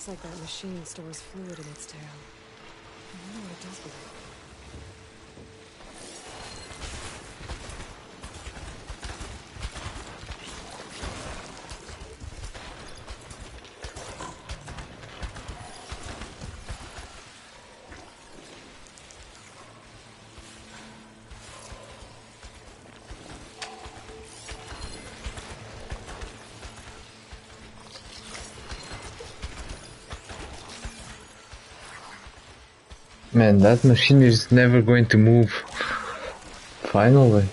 [SPEAKER 3] Looks like that machine stores fluid in its tail. I wonder what it does with it.
[SPEAKER 6] Man, that machine is never going to move. Finally.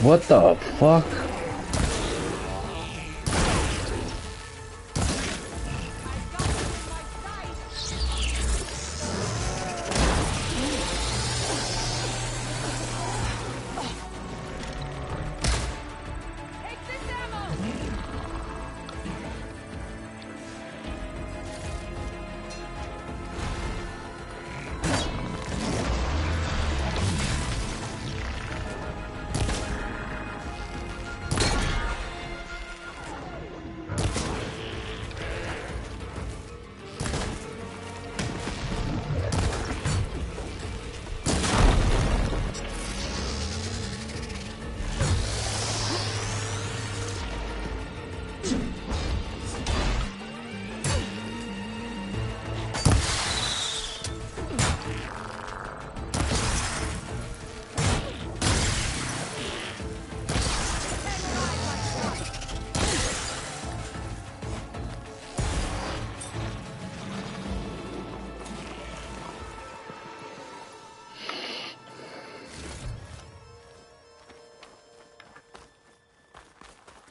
[SPEAKER 6] What the fuck?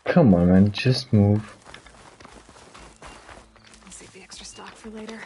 [SPEAKER 6] Come on, man, just move.
[SPEAKER 3] I'll save the extra stock for later.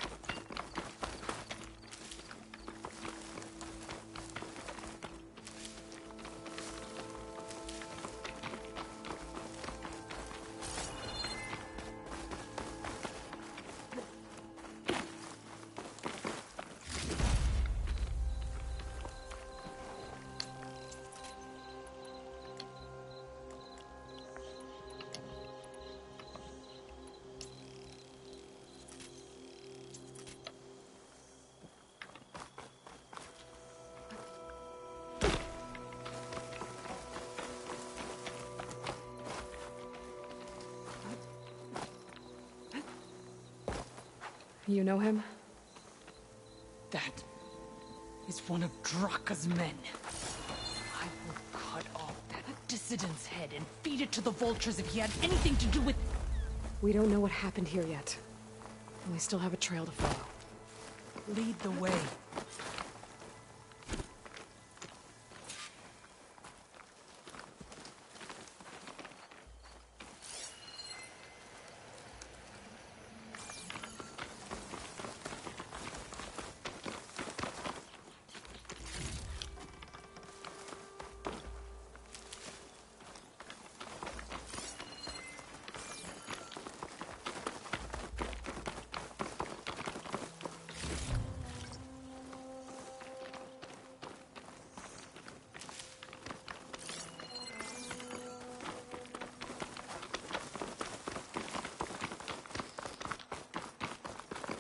[SPEAKER 3] You know him?
[SPEAKER 10] That is one of Draka's men. I will cut off that dissident's head and feed it to the vultures if he had anything to do with...
[SPEAKER 3] We don't know what happened here yet. And we still have a trail to follow.
[SPEAKER 10] Lead the way.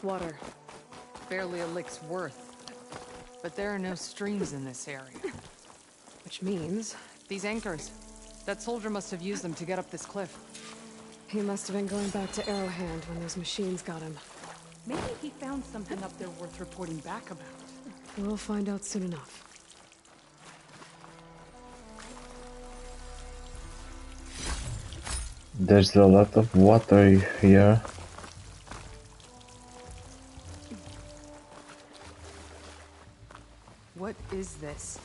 [SPEAKER 10] Water. Barely a lick's worth. But there are no streams in this area.
[SPEAKER 3] Which means...
[SPEAKER 10] These anchors. That soldier must have used them to get up this cliff.
[SPEAKER 3] He must have been going back to Arrowhand when those machines got him.
[SPEAKER 10] Maybe he found something up there worth reporting back about.
[SPEAKER 3] We'll find out soon enough.
[SPEAKER 6] There's a lot of water here.
[SPEAKER 10] What is this?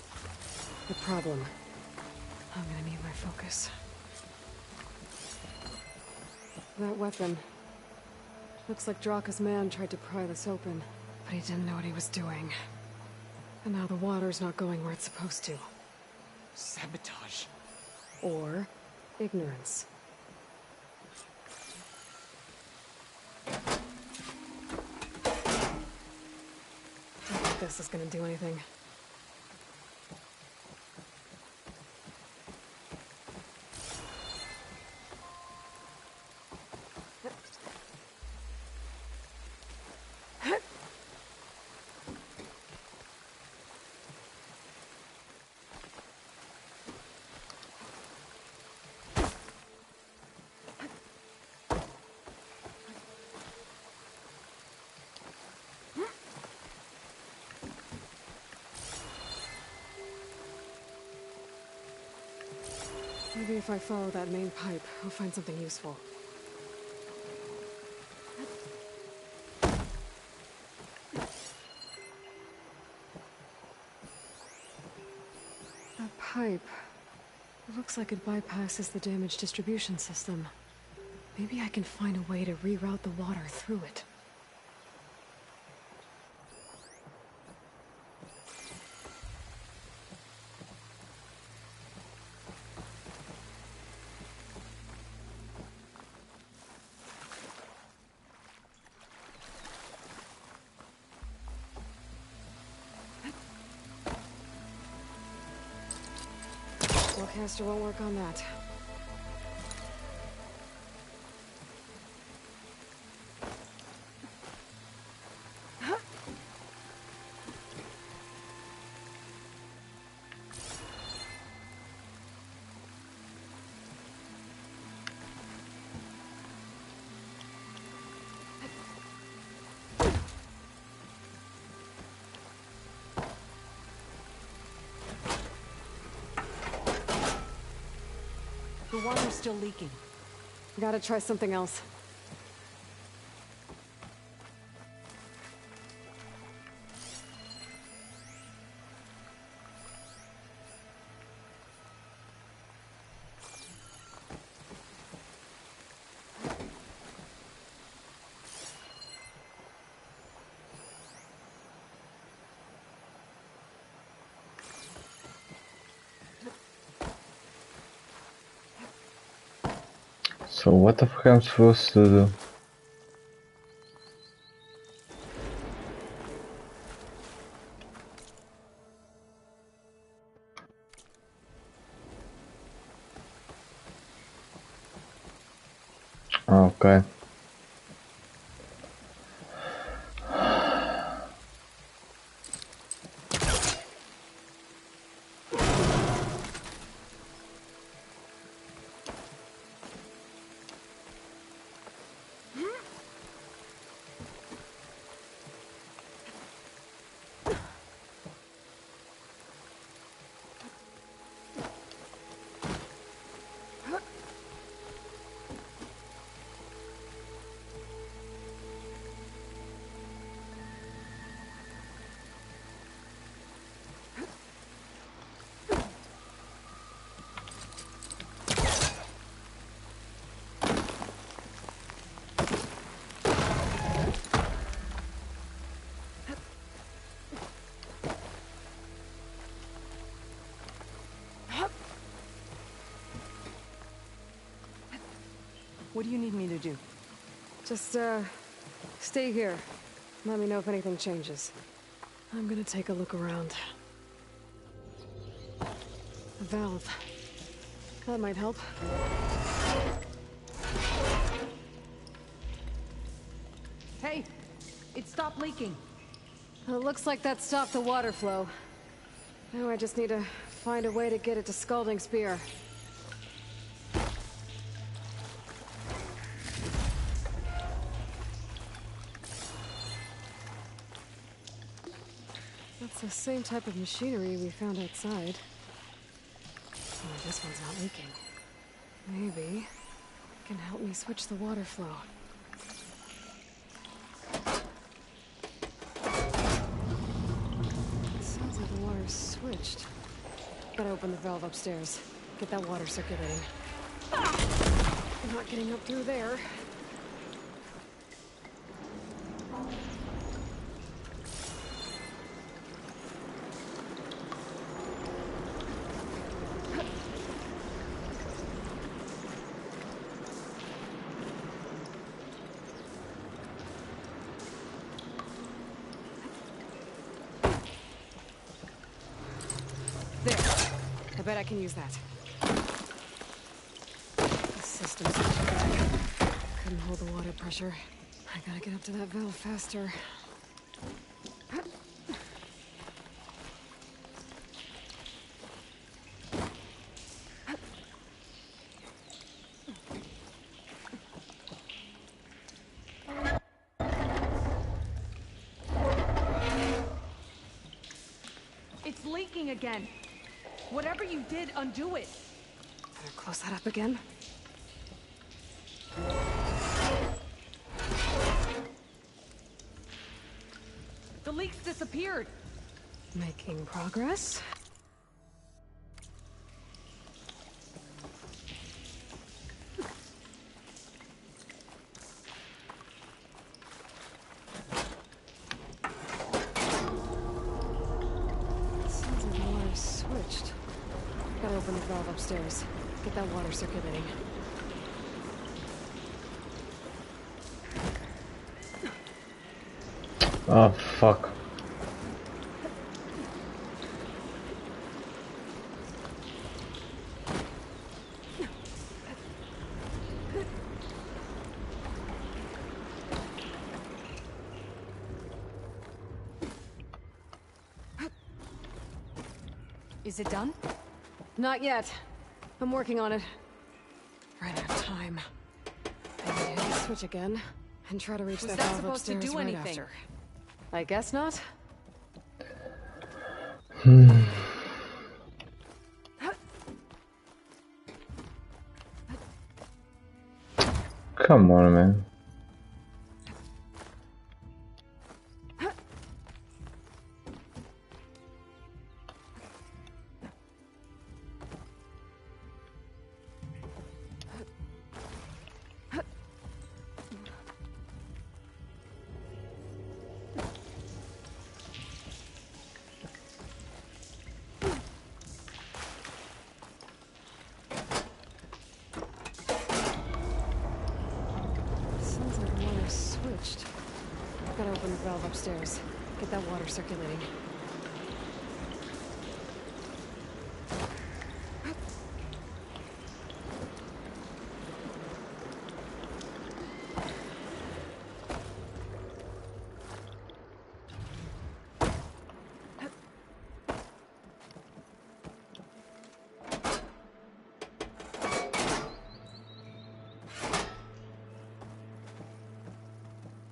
[SPEAKER 3] The problem. I'm gonna need my focus. That weapon. Looks like Draka's man tried to pry this open, but he didn't know what he was doing. And now the water's not going where it's supposed to.
[SPEAKER 10] Sabotage.
[SPEAKER 3] Or ignorance. I don't think this is gonna do anything. Maybe if I follow that main pipe, I'll find something useful. That pipe... It looks like it bypasses the damaged distribution system. Maybe I can find a way to reroute the water through it. Caster won't work on that.
[SPEAKER 10] The water's still leaking.
[SPEAKER 3] Gotta try something else.
[SPEAKER 6] So what the fuck am I supposed to do? Okay.
[SPEAKER 10] What do you need me to do?
[SPEAKER 3] Just, stay here. Let me know if anything changes. I'm gonna take a look around. A valve. That might help.
[SPEAKER 10] Hey! It stopped leaking.
[SPEAKER 3] It looks like that stopped the water flow. Now I just need to find a way to get it to Scalding Spear. That's the same type of machinery we found outside. Only this one's not leaking. Maybe it can help me switch the water flow. Sounds like the water's switched. Gotta open the valve upstairs. Get that water circulating. I'm not getting up through there. I bet I can use that. The system's couldn't hold the water pressure. I gotta get up to that valve faster.
[SPEAKER 10] It's leaking again. Whatever you did, undo it.
[SPEAKER 3] Better close that up again.
[SPEAKER 10] The leaks disappeared.
[SPEAKER 3] Making progress. open the valve upstairs. Get that water circulating.
[SPEAKER 6] Oh, fuck.
[SPEAKER 10] Is it done?
[SPEAKER 3] Not yet. I'm working on it. Ran out of time. I need to hit the switch again and try to reach
[SPEAKER 10] Was
[SPEAKER 3] that
[SPEAKER 10] that
[SPEAKER 3] valve
[SPEAKER 10] supposed to
[SPEAKER 3] upstairs
[SPEAKER 10] do
[SPEAKER 3] right
[SPEAKER 10] anything?
[SPEAKER 3] after. I guess not.
[SPEAKER 6] Come on, man.
[SPEAKER 3] Sounds like the water's switched. Gotta open the valve upstairs. Get that water circulating.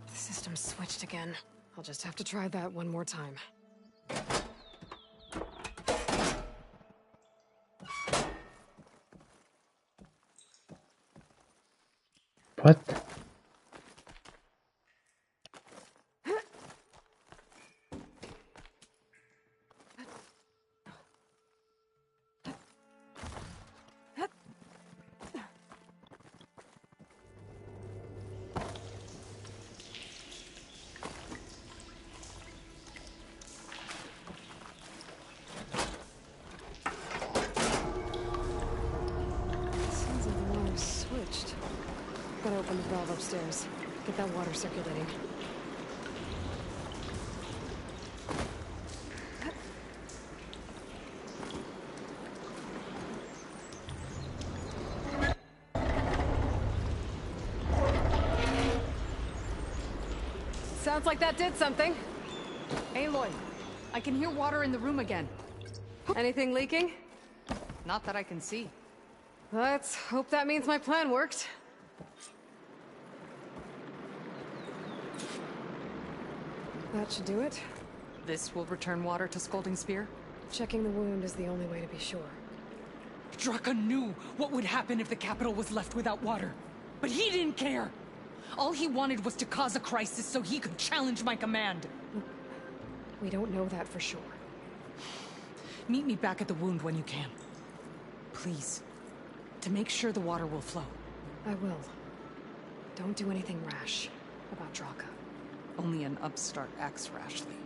[SPEAKER 3] The system's switched again. I'll just have to try that one more time.
[SPEAKER 6] What?
[SPEAKER 3] Sounds like the water's switched. Gotta open the valve upstairs. Get that water circulating. Sounds like that did something.
[SPEAKER 10] Aloy, I can hear water in the room again.
[SPEAKER 3] Anything leaking?
[SPEAKER 10] Not that I can see.
[SPEAKER 3] Let's hope that means my plan worked. That should do it.
[SPEAKER 10] This will return water to Scolding Spear?
[SPEAKER 3] Checking the wound is the only way to be sure.
[SPEAKER 10] Draka knew what would happen if the capital was left without water. But he didn't care! All he wanted was to cause a crisis so he could challenge my command.
[SPEAKER 3] We don't know that for sure.
[SPEAKER 10] Meet me back at the wound when you can. Please. To make sure the water will flow.
[SPEAKER 3] I will. Don't do anything rash about Draka.
[SPEAKER 10] Only an upstart acts rashly.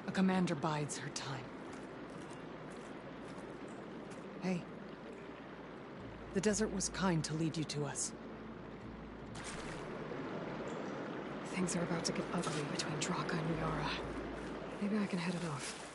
[SPEAKER 10] A commander bides her time. Hey. The desert was kind to lead you to us.
[SPEAKER 3] Things are about to get ugly between Draka and Yara. Maybe I can head it off.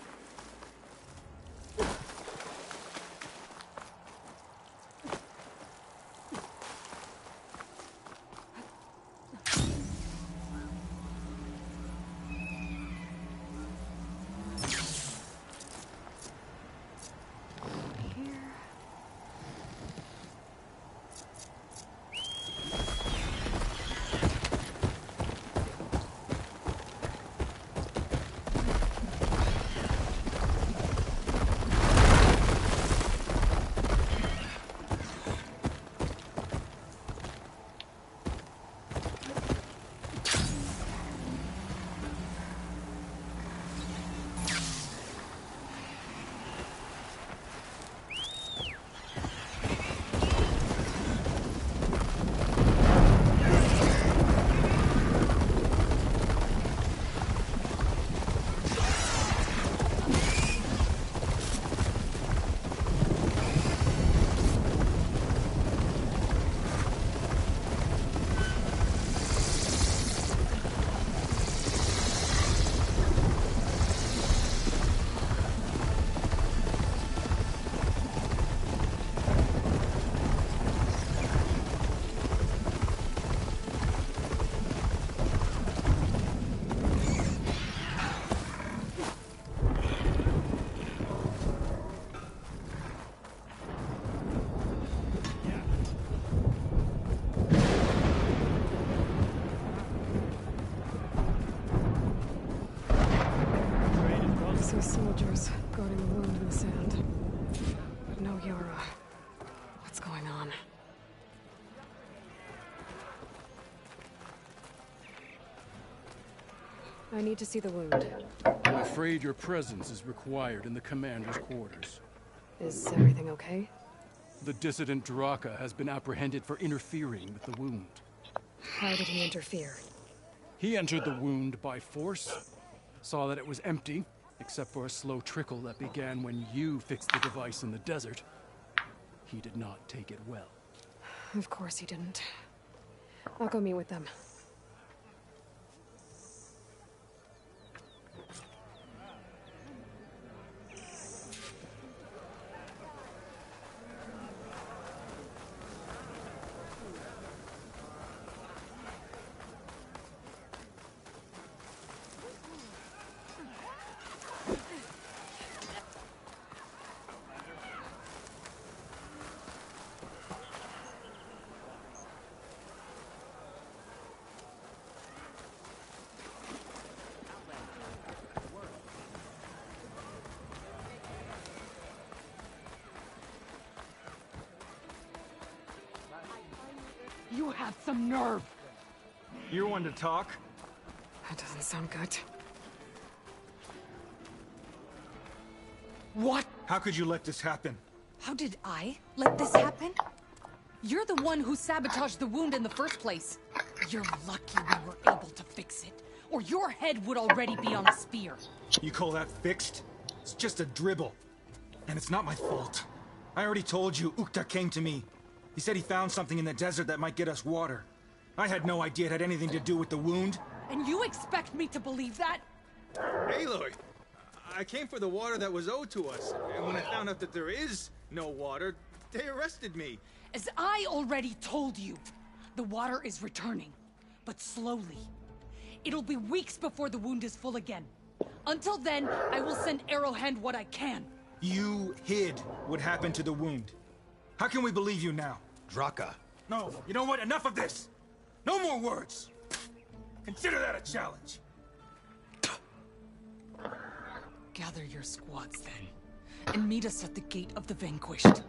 [SPEAKER 3] I need to see the wound.
[SPEAKER 13] I'm afraid your presence is required in the commander's quarters.
[SPEAKER 3] Is everything okay?
[SPEAKER 13] The dissident Draka has been apprehended for interfering with the wound.
[SPEAKER 3] How did he interfere?
[SPEAKER 13] He entered the wound by force, saw that it was empty, except for a slow trickle that began when you fixed the device in the desert. He did not take it well.
[SPEAKER 3] Of course he didn't. I'll go meet with them.
[SPEAKER 10] You have some nerve!
[SPEAKER 5] You're one to talk?
[SPEAKER 3] That doesn't sound good.
[SPEAKER 10] What?
[SPEAKER 5] How could you let this happen?
[SPEAKER 10] How did I let this happen? You're the one who sabotaged the wound in the first place. You're lucky we were able to fix it, or your head would already be on a spear.
[SPEAKER 2] You call that fixed? It's just a dribble. And it's not my fault. I already told you, Ukta came to me. He said he found something in the desert that might get us water. I had no idea it had anything to do with the wound.
[SPEAKER 10] And you expect me to believe that?
[SPEAKER 5] Aloy, I came for the water that was owed to us, and when I found out that there is no water, they arrested me.
[SPEAKER 10] As I already told you, the water is returning, but slowly. It'll be weeks before the wound is full again. Until then, I will send Arrowhand what I can.
[SPEAKER 2] You hid what happened to the wound. How can we believe you now?
[SPEAKER 4] Draka.
[SPEAKER 2] No, you know what? Enough of this! No more words! Consider that a challenge!
[SPEAKER 10] Gather your squads then, and meet us at the Gate of the Vanquished.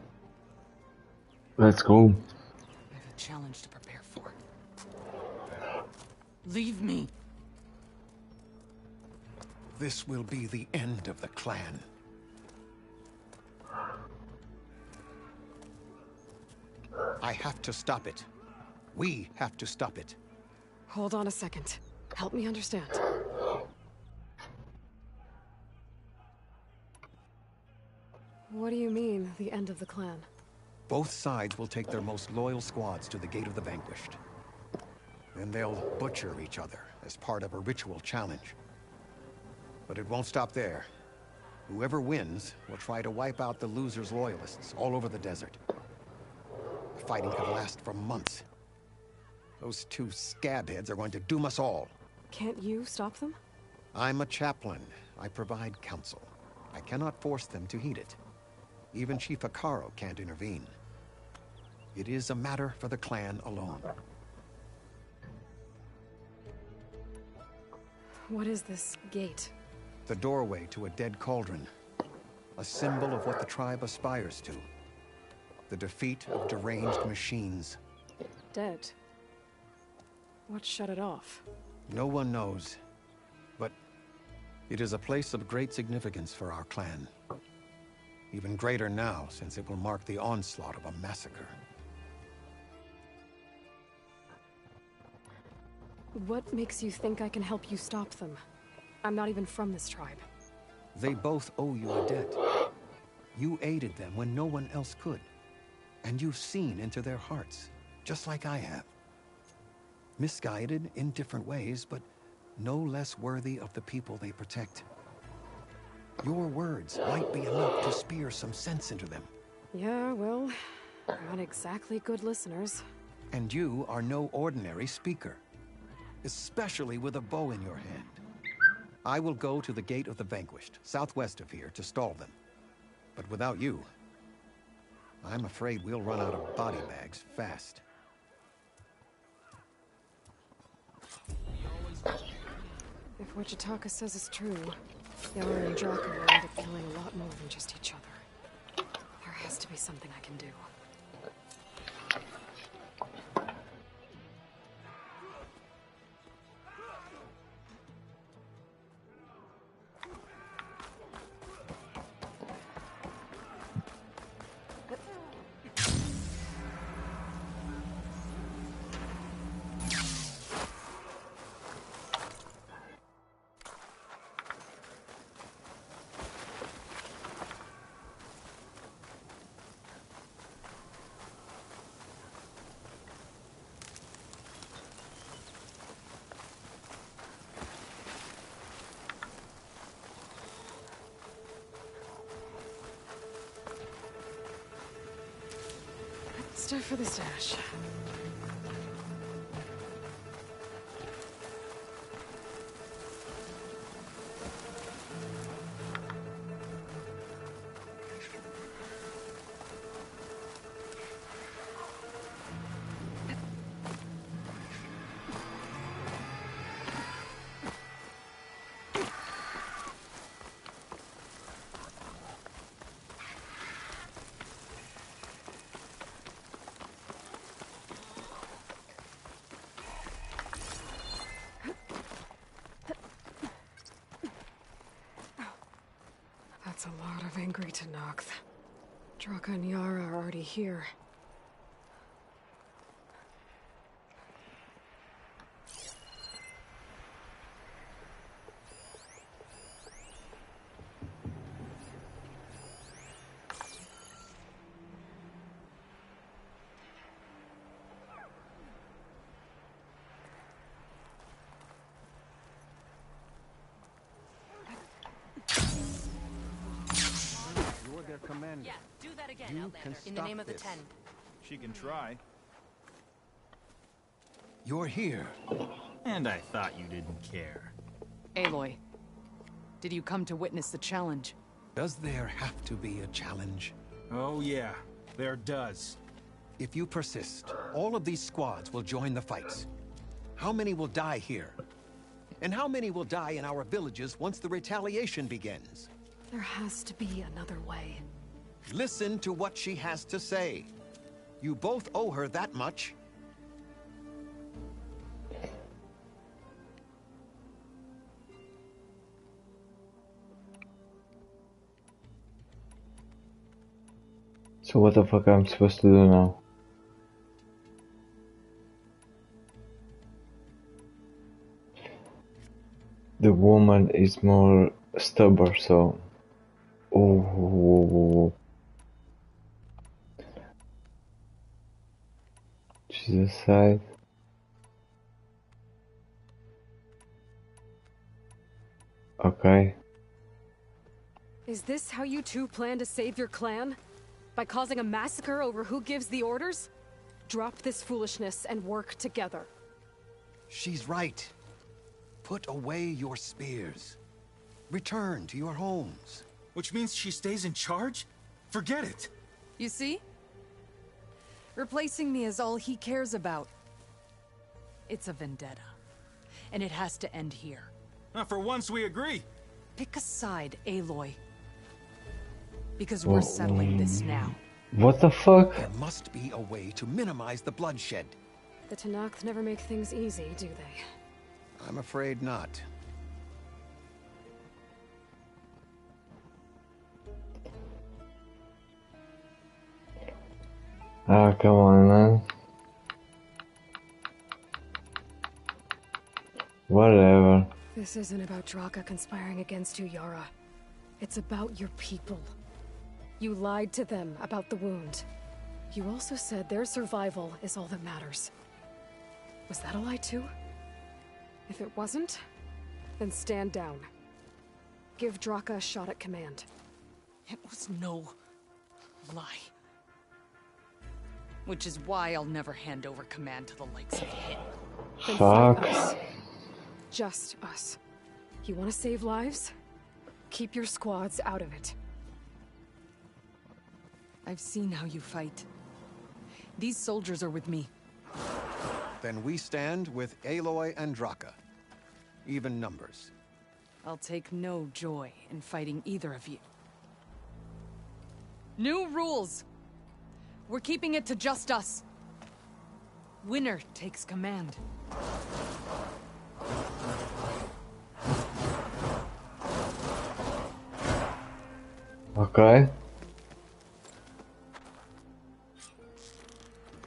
[SPEAKER 6] Let's go.
[SPEAKER 10] I have a challenge to prepare for. Leave me.
[SPEAKER 4] This will be the end of the clan. I have to stop it. We have to stop it.
[SPEAKER 3] Hold on a second. Help me understand. What do you mean, the end of the clan?
[SPEAKER 4] Both sides will take their most loyal squads to the Gate of the Vanquished. Then they'll butcher each other as part of a ritual challenge. But it won't stop there. Whoever wins will try to wipe out the loser's loyalists all over the desert. The fighting could last for months. Those two scabheads are going to doom us all.
[SPEAKER 3] Can't you stop them?
[SPEAKER 4] I'm a chaplain. I provide counsel. I cannot force them to heed it. Even Chief Akaro can't intervene. It is a matter for the clan alone.
[SPEAKER 3] What is this gate?
[SPEAKER 4] The doorway to a dead cauldron. A symbol of what the tribe aspires to. The defeat of deranged machines.
[SPEAKER 3] Dead. What shut it off?
[SPEAKER 4] No one knows. But it is a place of great significance for our clan. Even greater now, since it will mark the onslaught of a massacre.
[SPEAKER 3] What makes you think I can help you stop them? I'm not even from this tribe.
[SPEAKER 4] They both owe you a debt. You aided them when no one else could. And you've seen into their hearts, just like I have. Misguided in different ways, but no less worthy of the people they protect. Your words might be enough to spear some sense into them.
[SPEAKER 3] Yeah, well, not exactly good listeners.
[SPEAKER 4] And you are no ordinary speaker. Especially with a bow in your hand. I will go to the Gate of the Vanquished, southwest of here, to stall them. But without you, I'm afraid we'll run out of body bags fast.
[SPEAKER 3] If what Jataka says is true, Yara and Draka will end up killing a lot more than just each other. There has to be something I can do. Stuff for the stash. That's a lot of angry Tenakth. Draka and Yara are already here.
[SPEAKER 4] Commander.
[SPEAKER 8] Yeah, do that again,
[SPEAKER 4] You
[SPEAKER 8] Outlander.
[SPEAKER 4] can
[SPEAKER 8] In the
[SPEAKER 4] stop
[SPEAKER 8] name of the
[SPEAKER 4] this.
[SPEAKER 8] Ten.
[SPEAKER 5] She can try.
[SPEAKER 4] You're here.
[SPEAKER 5] And I thought you didn't care.
[SPEAKER 10] Aloy, did you come to witness the challenge?
[SPEAKER 4] Does there have to be a challenge?
[SPEAKER 5] Oh yeah, there does.
[SPEAKER 4] If you persist, all of these squads will join the fights. How many will die here? And how many will die in our villages once the retaliation begins?
[SPEAKER 3] There has to be another way.
[SPEAKER 4] Listen to what she has to say. You both owe her that much.
[SPEAKER 6] So what the fuck I'm supposed to do now? The woman is more stubborn, so... Oh. She's aside. Okay.
[SPEAKER 3] Is this how you two plan to save your clan? By causing a massacre over who gives the orders? Drop this foolishness and work together.
[SPEAKER 4] She's right. Put away your spears. Return to your homes.
[SPEAKER 2] Which means she stays in charge? Forget it!
[SPEAKER 10] You see? Replacing me is all he cares about. It's a vendetta. And it has to end here.
[SPEAKER 2] For once we agree.
[SPEAKER 10] Pick a side, Aloy. Because we're settling this now.
[SPEAKER 6] What the fuck?
[SPEAKER 4] There must be a way to minimize the bloodshed.
[SPEAKER 3] The Tenakth never make things easy, do they?
[SPEAKER 4] I'm afraid not.
[SPEAKER 6] Ah, come on, man. Whatever.
[SPEAKER 3] This isn't about Draka conspiring against you, Yara. It's about your people. You lied to them about the wound. You also said their survival is all that matters. Was that a lie too? If it wasn't, then stand down. Give Draka a shot at command.
[SPEAKER 10] It was no lie. Which is why I'll never hand over command to the likes of him.
[SPEAKER 3] Then
[SPEAKER 6] Fuck.
[SPEAKER 3] fight us. Just us. You want to save lives? Keep your squads out of it.
[SPEAKER 10] I've seen how you fight. These soldiers are with me.
[SPEAKER 4] Then we stand with Aloy and Draka. Even numbers.
[SPEAKER 10] I'll take no joy in fighting either of you. New rules! We're keeping it to just us. Winner takes command.
[SPEAKER 6] Okay.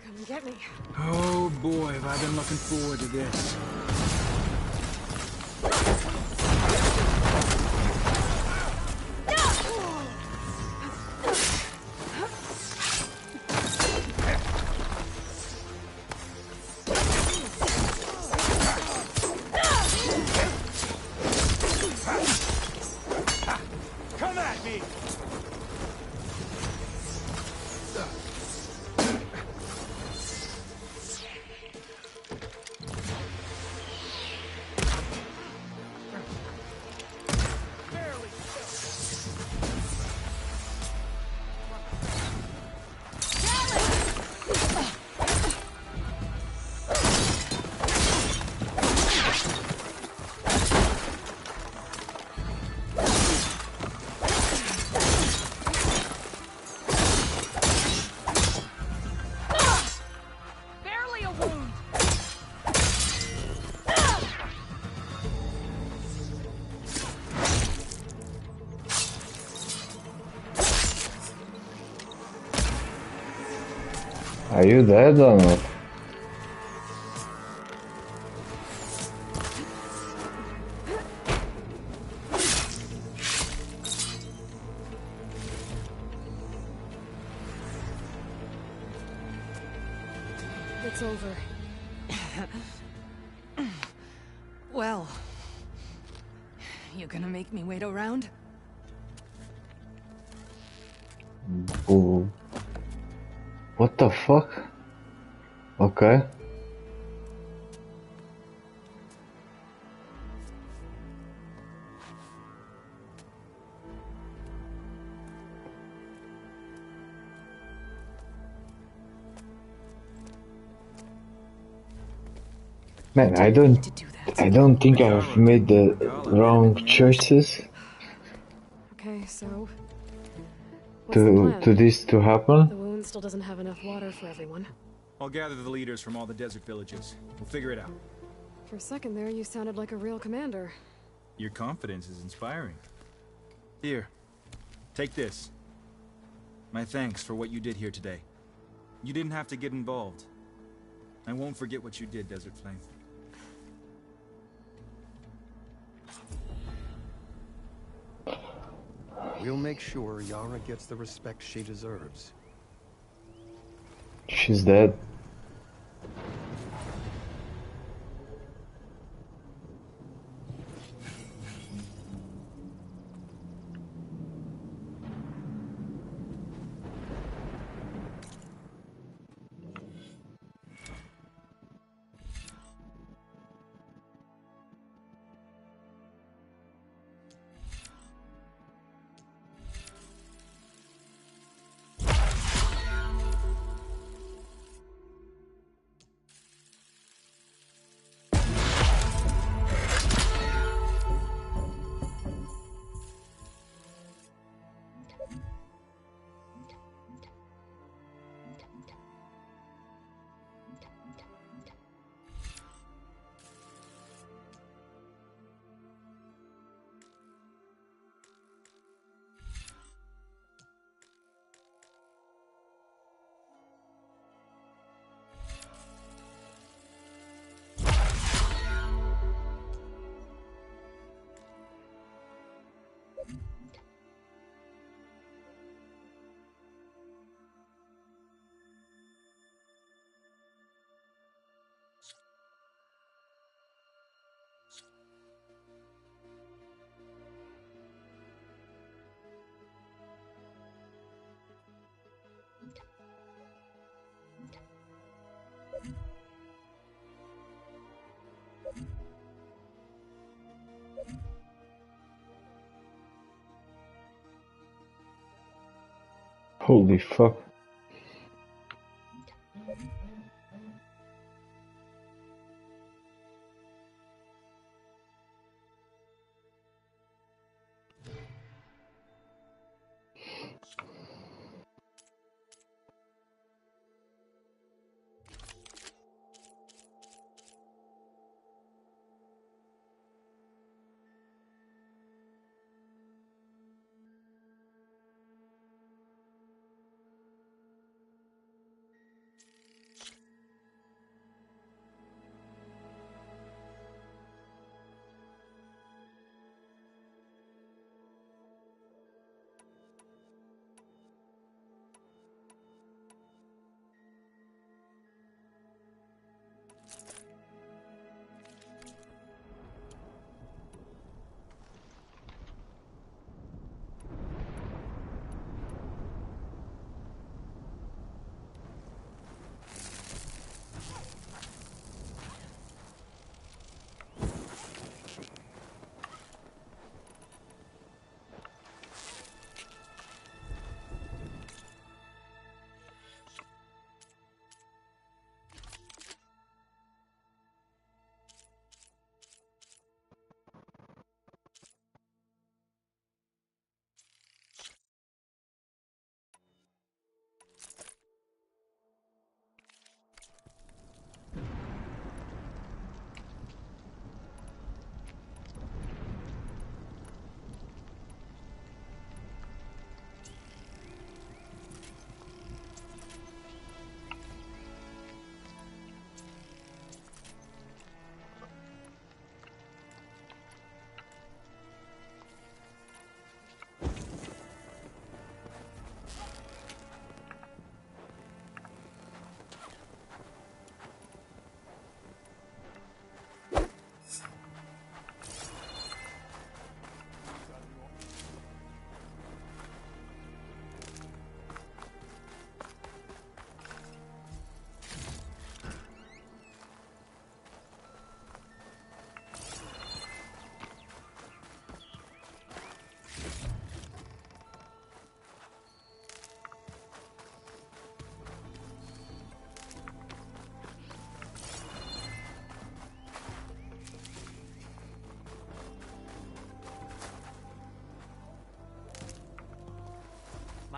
[SPEAKER 3] Come and get me.
[SPEAKER 2] Oh boy, have I been looking forward to this.
[SPEAKER 11] Come at me!
[SPEAKER 6] Are you dead or not?
[SPEAKER 3] It's over.
[SPEAKER 10] Well, you gonna make me wait around?
[SPEAKER 6] Ooh. What the fuck? Okay. Man, I don't think I've made the wrong choices
[SPEAKER 3] Okay, so what's the plan?
[SPEAKER 6] to this to happen.
[SPEAKER 3] The wound still doesn't have enough water for everyone.
[SPEAKER 2] I'll gather the leaders from all the desert villages. We'll figure it out.
[SPEAKER 3] For a second there, you sounded like a real commander.
[SPEAKER 2] Your confidence is inspiring. Here, take this. My thanks for what you did here today. You didn't have to get involved. I won't forget what you did, Desert Flame.
[SPEAKER 4] We'll make sure Yara gets the respect she deserves.
[SPEAKER 6] She's dead. Holy fuck.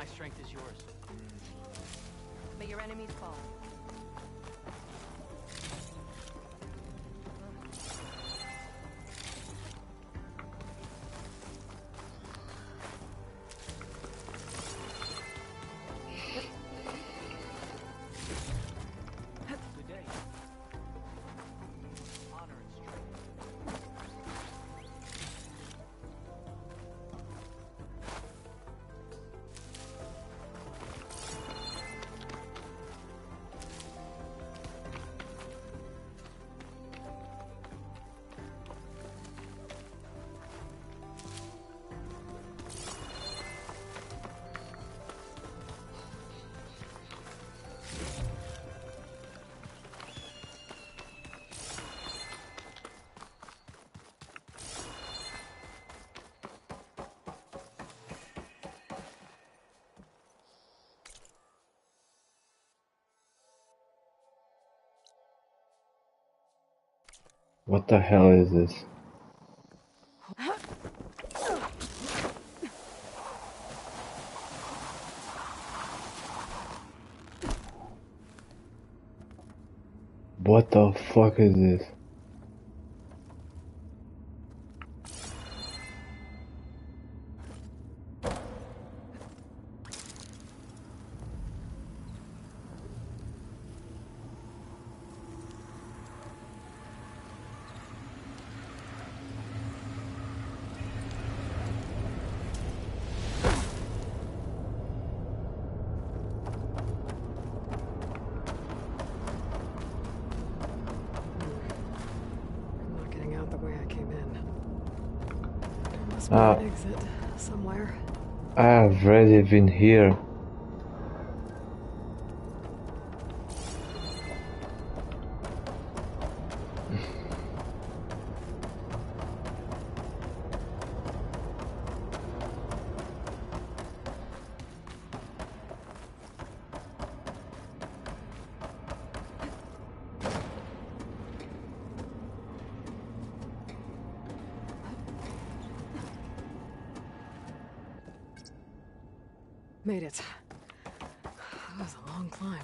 [SPEAKER 12] My strength is yours.
[SPEAKER 8] May your enemies fall.
[SPEAKER 12] Good day. Honor and strength.
[SPEAKER 6] What the hell is this? What the fuck is this?
[SPEAKER 3] I'm not getting out the way I came in. There must be an exit somewhere.
[SPEAKER 6] I've already been here.
[SPEAKER 3] Made it. That was a long climb.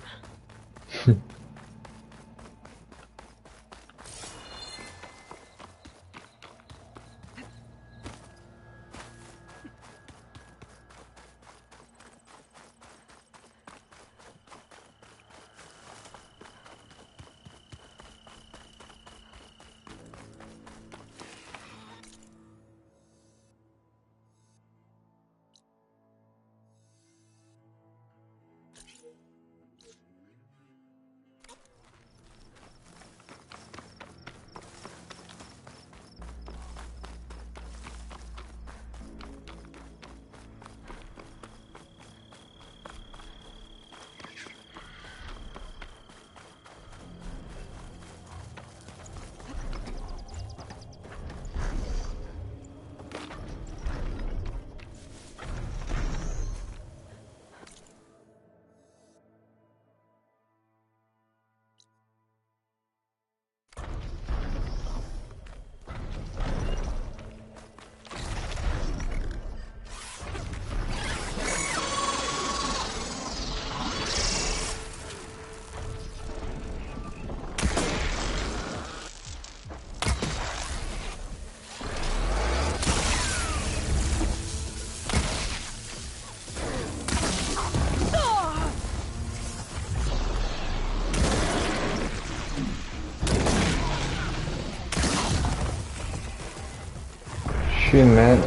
[SPEAKER 3] Shit, man.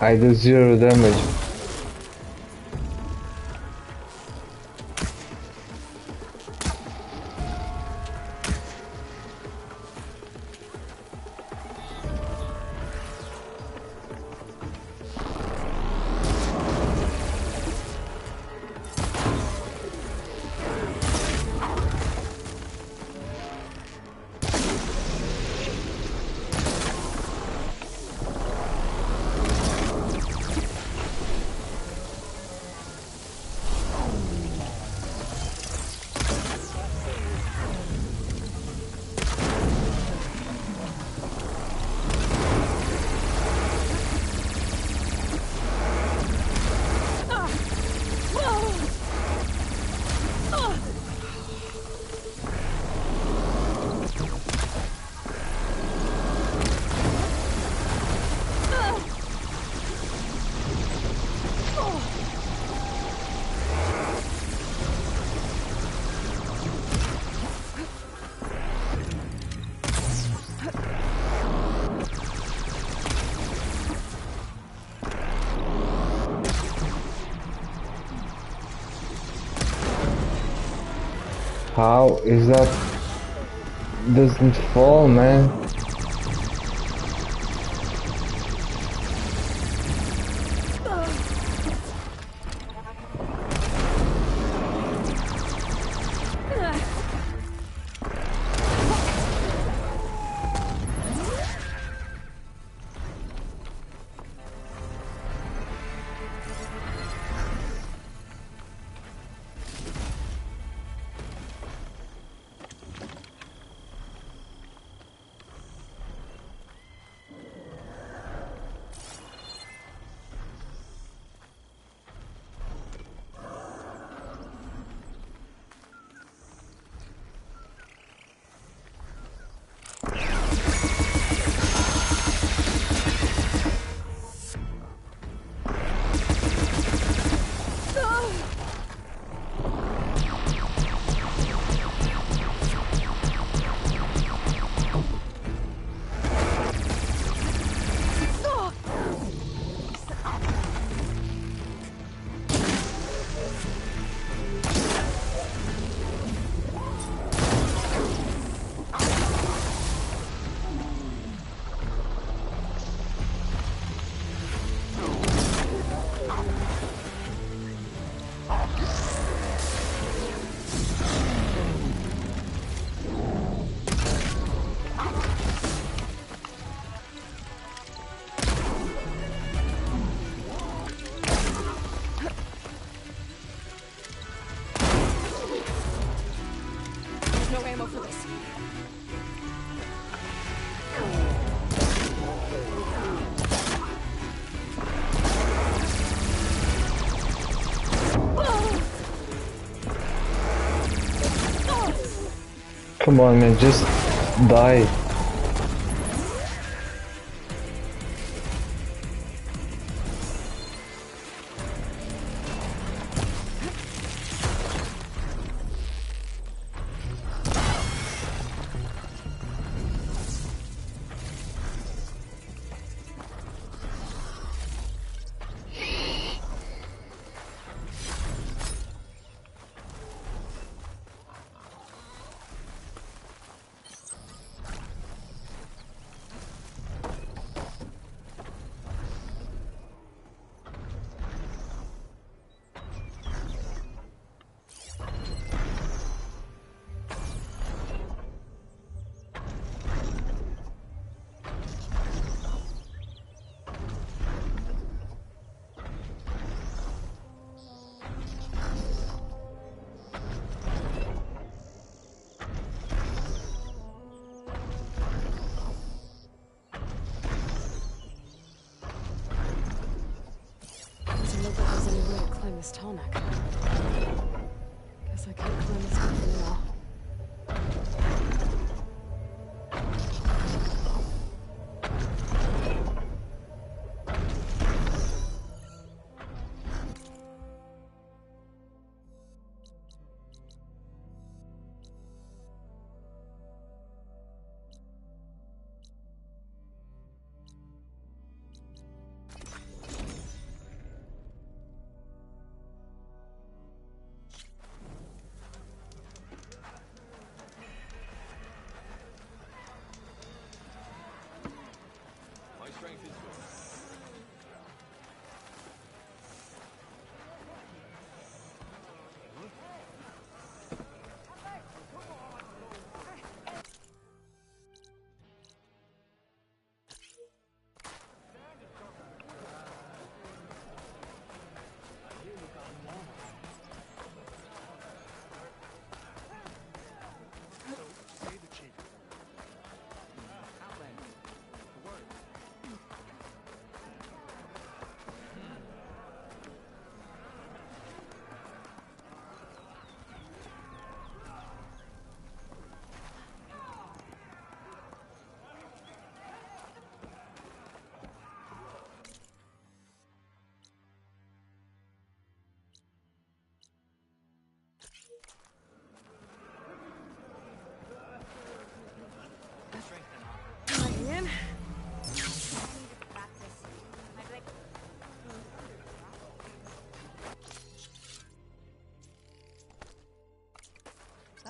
[SPEAKER 3] I do 0 damage.
[SPEAKER 6] How is that doesn't fall, man?
[SPEAKER 3] No ammo for this.
[SPEAKER 6] Come on, man, just die.
[SPEAKER 3] Doesn't look like there's any way to climb this tall neck. Guess I can't climb this one for now.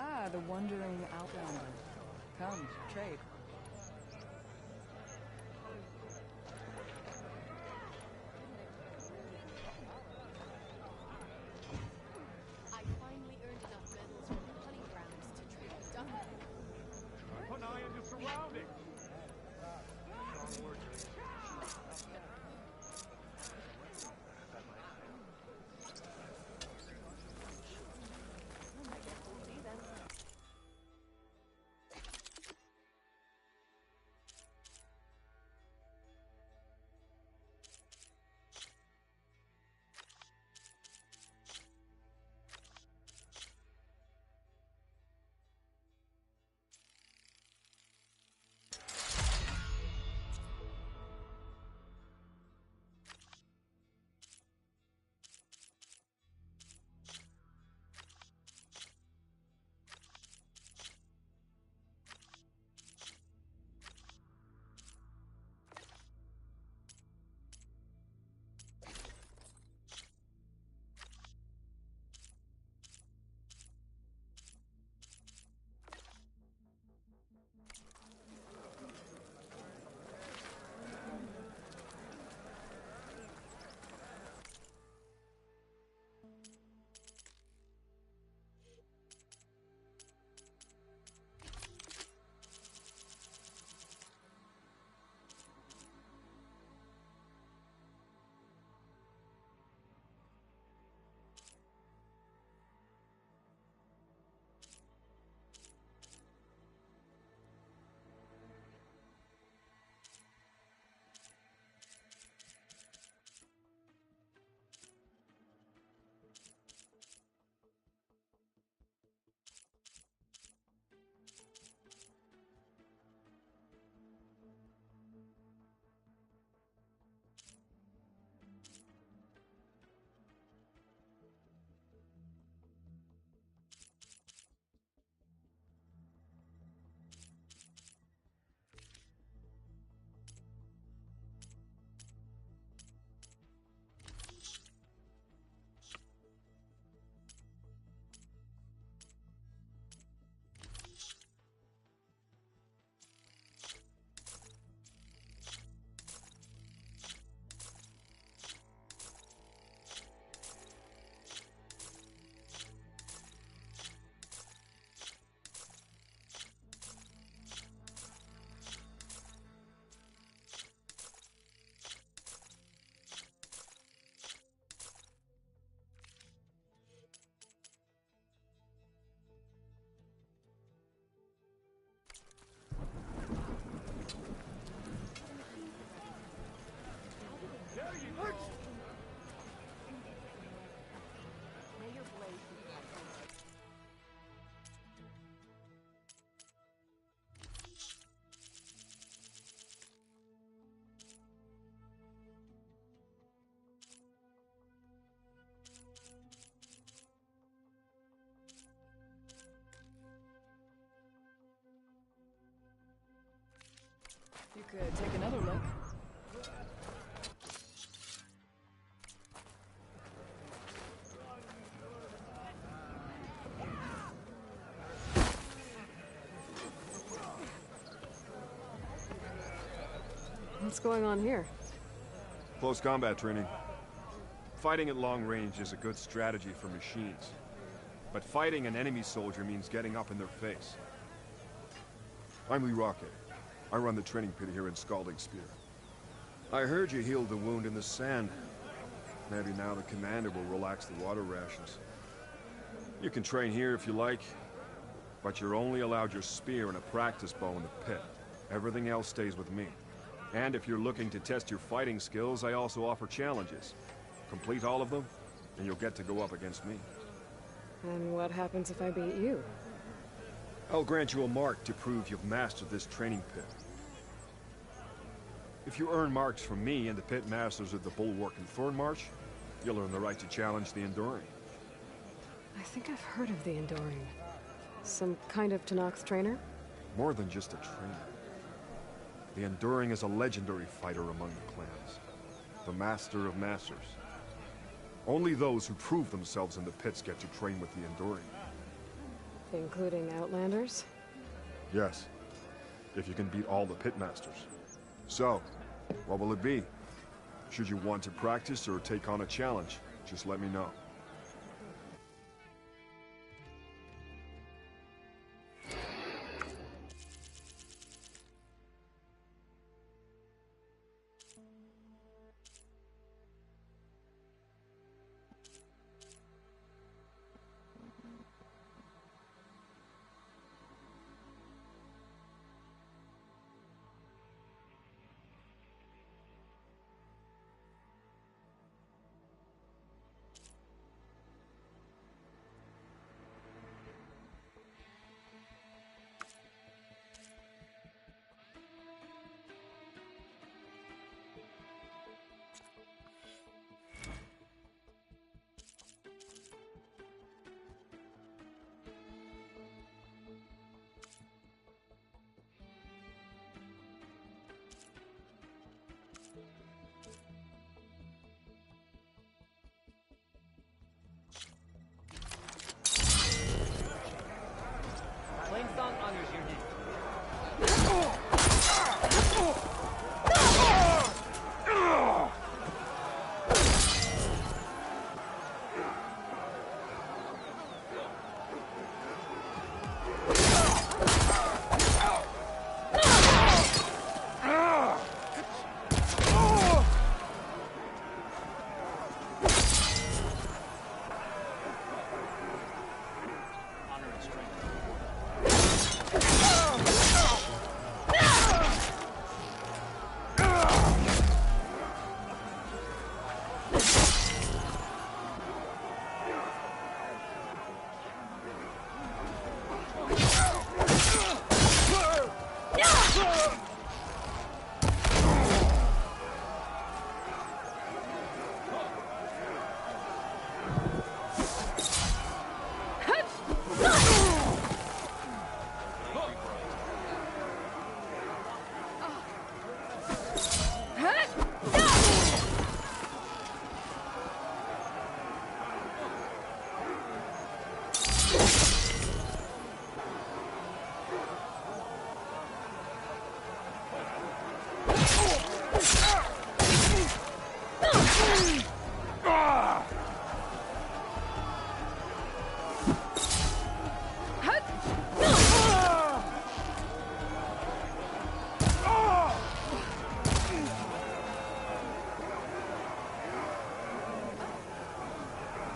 [SPEAKER 14] Ah, the wandering outlander. Come, trade.
[SPEAKER 8] I finally earned enough medals from the hunting grounds to trade a duck.
[SPEAKER 11] Put an eye on your surroundings!
[SPEAKER 14] You could take another look.
[SPEAKER 3] What's going on here?
[SPEAKER 11] Close combat training. Fighting at long range is a good strategy for machines. But fighting an enemy soldier means getting up in their face. I'm Lee Rocket. I run the training pit here in Scalding Spear. I heard you healed the wound in the sand. Maybe now the commander will relax the water rations. You can train here if you like, but you're only allowed your spear and a practice bow in the pit. Everything else stays with me. And if you're looking to test your fighting skills, I also offer challenges. Complete all of them, and you'll get to go up against me.
[SPEAKER 3] And what happens if I beat you?
[SPEAKER 11] I'll grant you a mark to prove you've mastered this training pit. If you earn marks from me and the pit masters of the Bulwark and Thornmarsh, you'll earn the right to challenge the Enduring.
[SPEAKER 3] I think I've heard of the Enduring. Some kind of Tenakth trainer?
[SPEAKER 11] More than just a trainer. The Enduring is a legendary fighter among the clans. The Master of Masters. Only those who prove themselves in the pits get to train with the Enduring.
[SPEAKER 3] Including Outlanders?
[SPEAKER 11] Yes. If you can beat all the pitmasters. So, what will it be? Should you want to practice or take on a challenge, just let me know.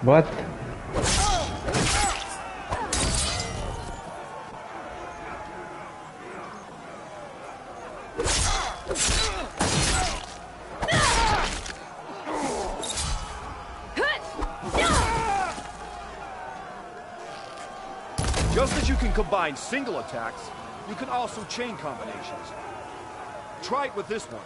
[SPEAKER 6] What?
[SPEAKER 11] Just as you can combine single attacks, you can also chain combinations. Try it with this one.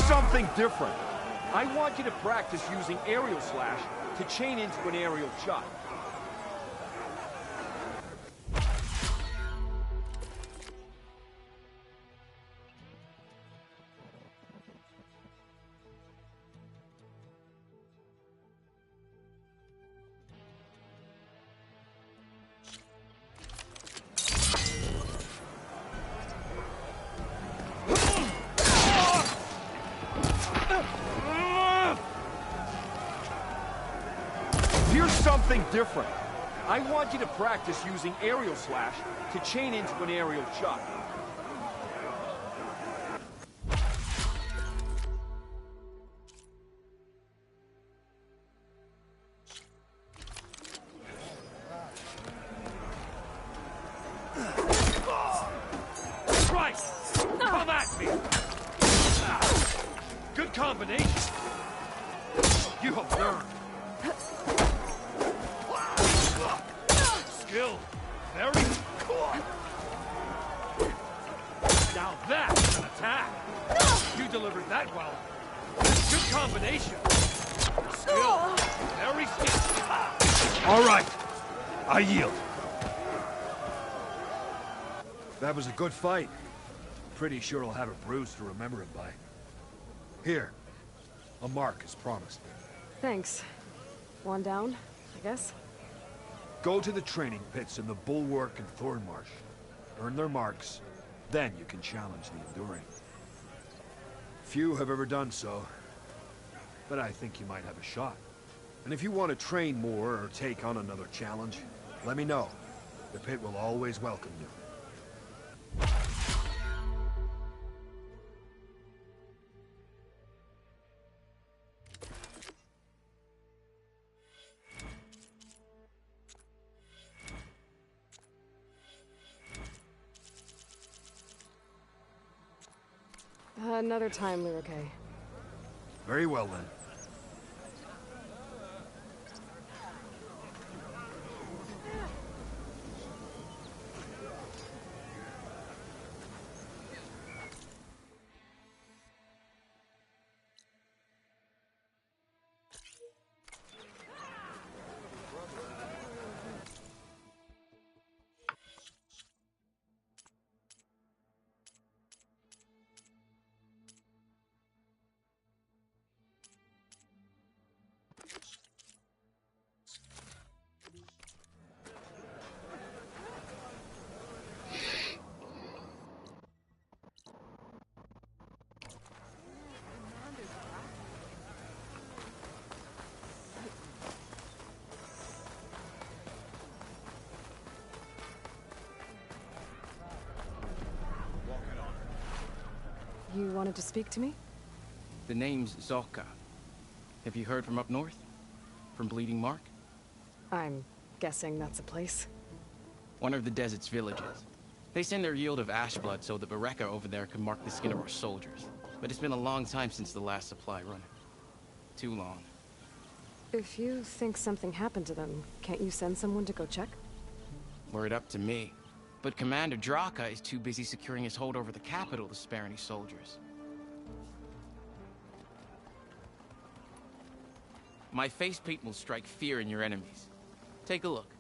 [SPEAKER 11] Something different. I want you to practice using aerial slash to chain into an aerial shot. Something different. I want you to practice using aerial slash to chain into an aerial shot. feet. Good combination. You have learned. Skill. Very cool. Now that's an attack. You delivered that well. Good combination. Skill. Very skill. All right. I yield. That was a good fight. Pretty sure I'll have a bruise to remember it by. Here. A mark as promised.
[SPEAKER 3] Thanks. One down, I guess?
[SPEAKER 11] Go to the training pits in the Bulwark and Thornmarsh. Earn their marks. Then you can challenge the Enduring. Few have ever done so. But I think you might have a shot. And if you want to train more or take on another challenge, let me know. The pit will always welcome you.
[SPEAKER 3] Another time, Lyricae.
[SPEAKER 11] Very well, then.
[SPEAKER 3] You wanted to speak to me?
[SPEAKER 15] The name's Zorka. Have you heard from up north? From Bleeding Mark?
[SPEAKER 3] I'm guessing that's a place.
[SPEAKER 15] One of the desert's villages. They send their yield of ash blood so the Bereka over there can mark the skin of our soldiers. But it's been a long time since the last supply run. Too long.
[SPEAKER 3] If you think something happened to them, can't you send someone to go check?
[SPEAKER 15] Were it up to me. But Commander Draka is too busy securing his hold over the capital to spare any soldiers. My facepaint will strike fear in your enemies. Take a look.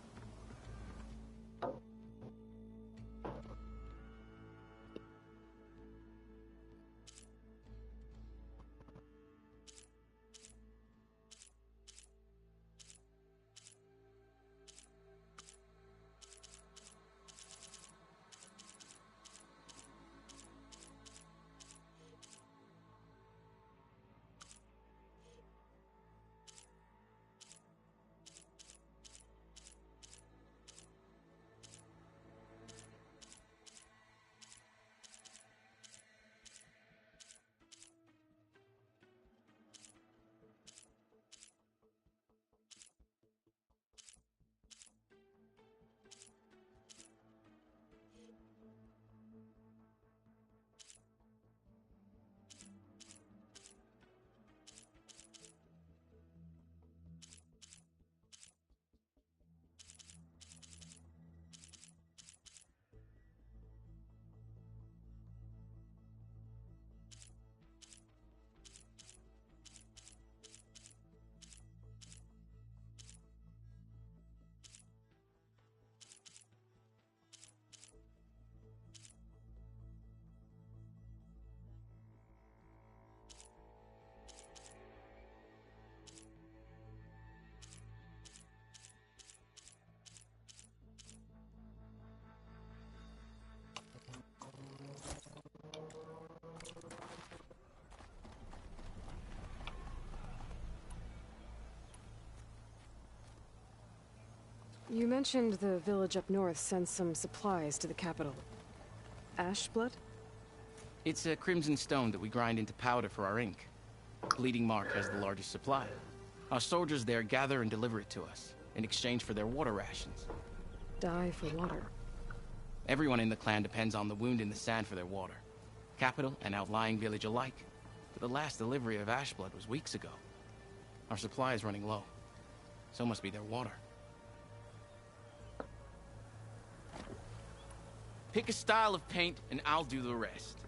[SPEAKER 3] You mentioned the village up north sends some supplies to the capital. Ash blood?
[SPEAKER 15] It's a crimson stone that we grind into powder for our ink. Bleeding Mark has the largest supply. Our soldiers there gather and deliver it to us, in exchange for their water rations.
[SPEAKER 3] Die for water.
[SPEAKER 15] Everyone in the clan depends on the wound in the sand for their water. capital and outlying village alike. But the last delivery of Ashblood was weeks ago. Our supply is running low. So must be their water. Pick a style of paint and I'll do the rest.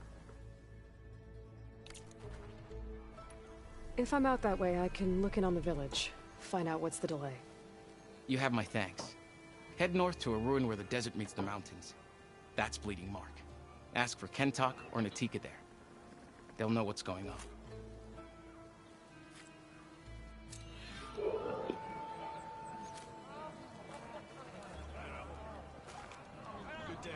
[SPEAKER 3] If I'm out that way, I can look in on the village. Find out what's the delay.
[SPEAKER 15] You have my thanks. Head north to a ruin where the desert meets the mountains. That's Bleeding Mark. Ask for Kentok or Natika there. They'll know what's going on.
[SPEAKER 13] Good day.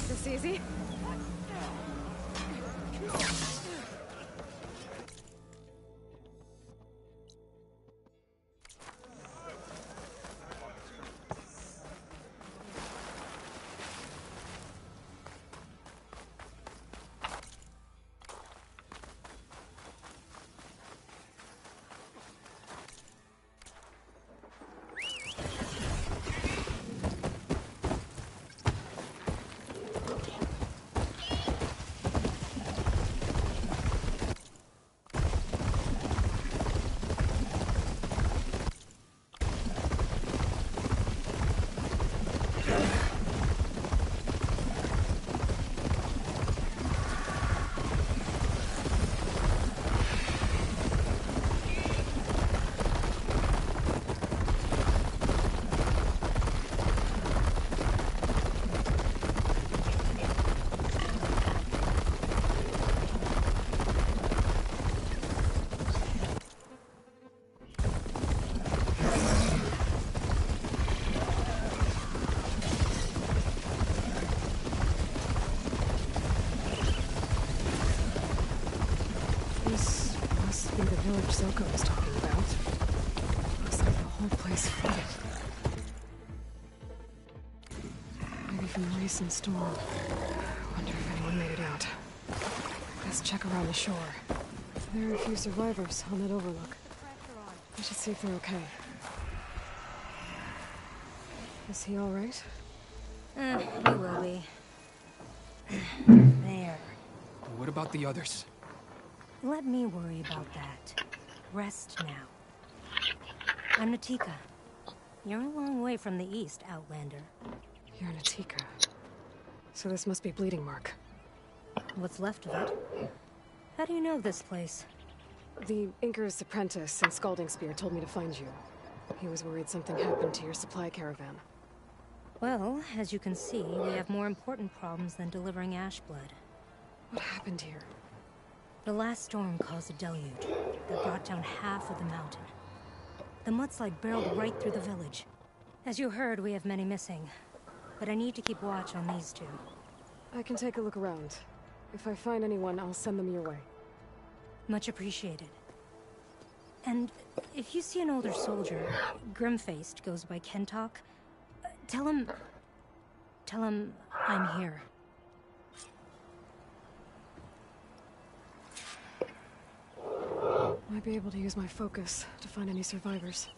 [SPEAKER 3] This easy? Village Zoko was talking about. Looks like the whole place flooded. Maybe from the recent storm. Wonder if anyone made it out. Let's check around the shore. There are a few survivors on that overlook. I should see if they're okay. Is he all right?
[SPEAKER 16] He will be. There.
[SPEAKER 13] What about the others?
[SPEAKER 16] Let me worry about that. Rest now. I'm Natika. You're a long way from the east, Outlander.
[SPEAKER 3] You're Natika. So this must be Bleeding Mark.
[SPEAKER 16] What's left of it. How do you know this place?
[SPEAKER 3] The Inker's apprentice in Scalding Spear told me to find you. He was worried something happened to your supply caravan.
[SPEAKER 16] Well, as you can see, we have more important problems than delivering Ashblood.
[SPEAKER 3] What happened here?
[SPEAKER 16] The last storm caused a deluge that brought down half of the mountain. The mudslide barreled right through the village. As you heard, we have many missing. But I need to keep watch on these two.
[SPEAKER 3] I can take a look around. If I find anyone, I'll send them your way.
[SPEAKER 16] Much appreciated. And if you see an older soldier, grim-faced, goes by Kentok, tell him I'm here.
[SPEAKER 3] Might be able to use my focus to find any survivors.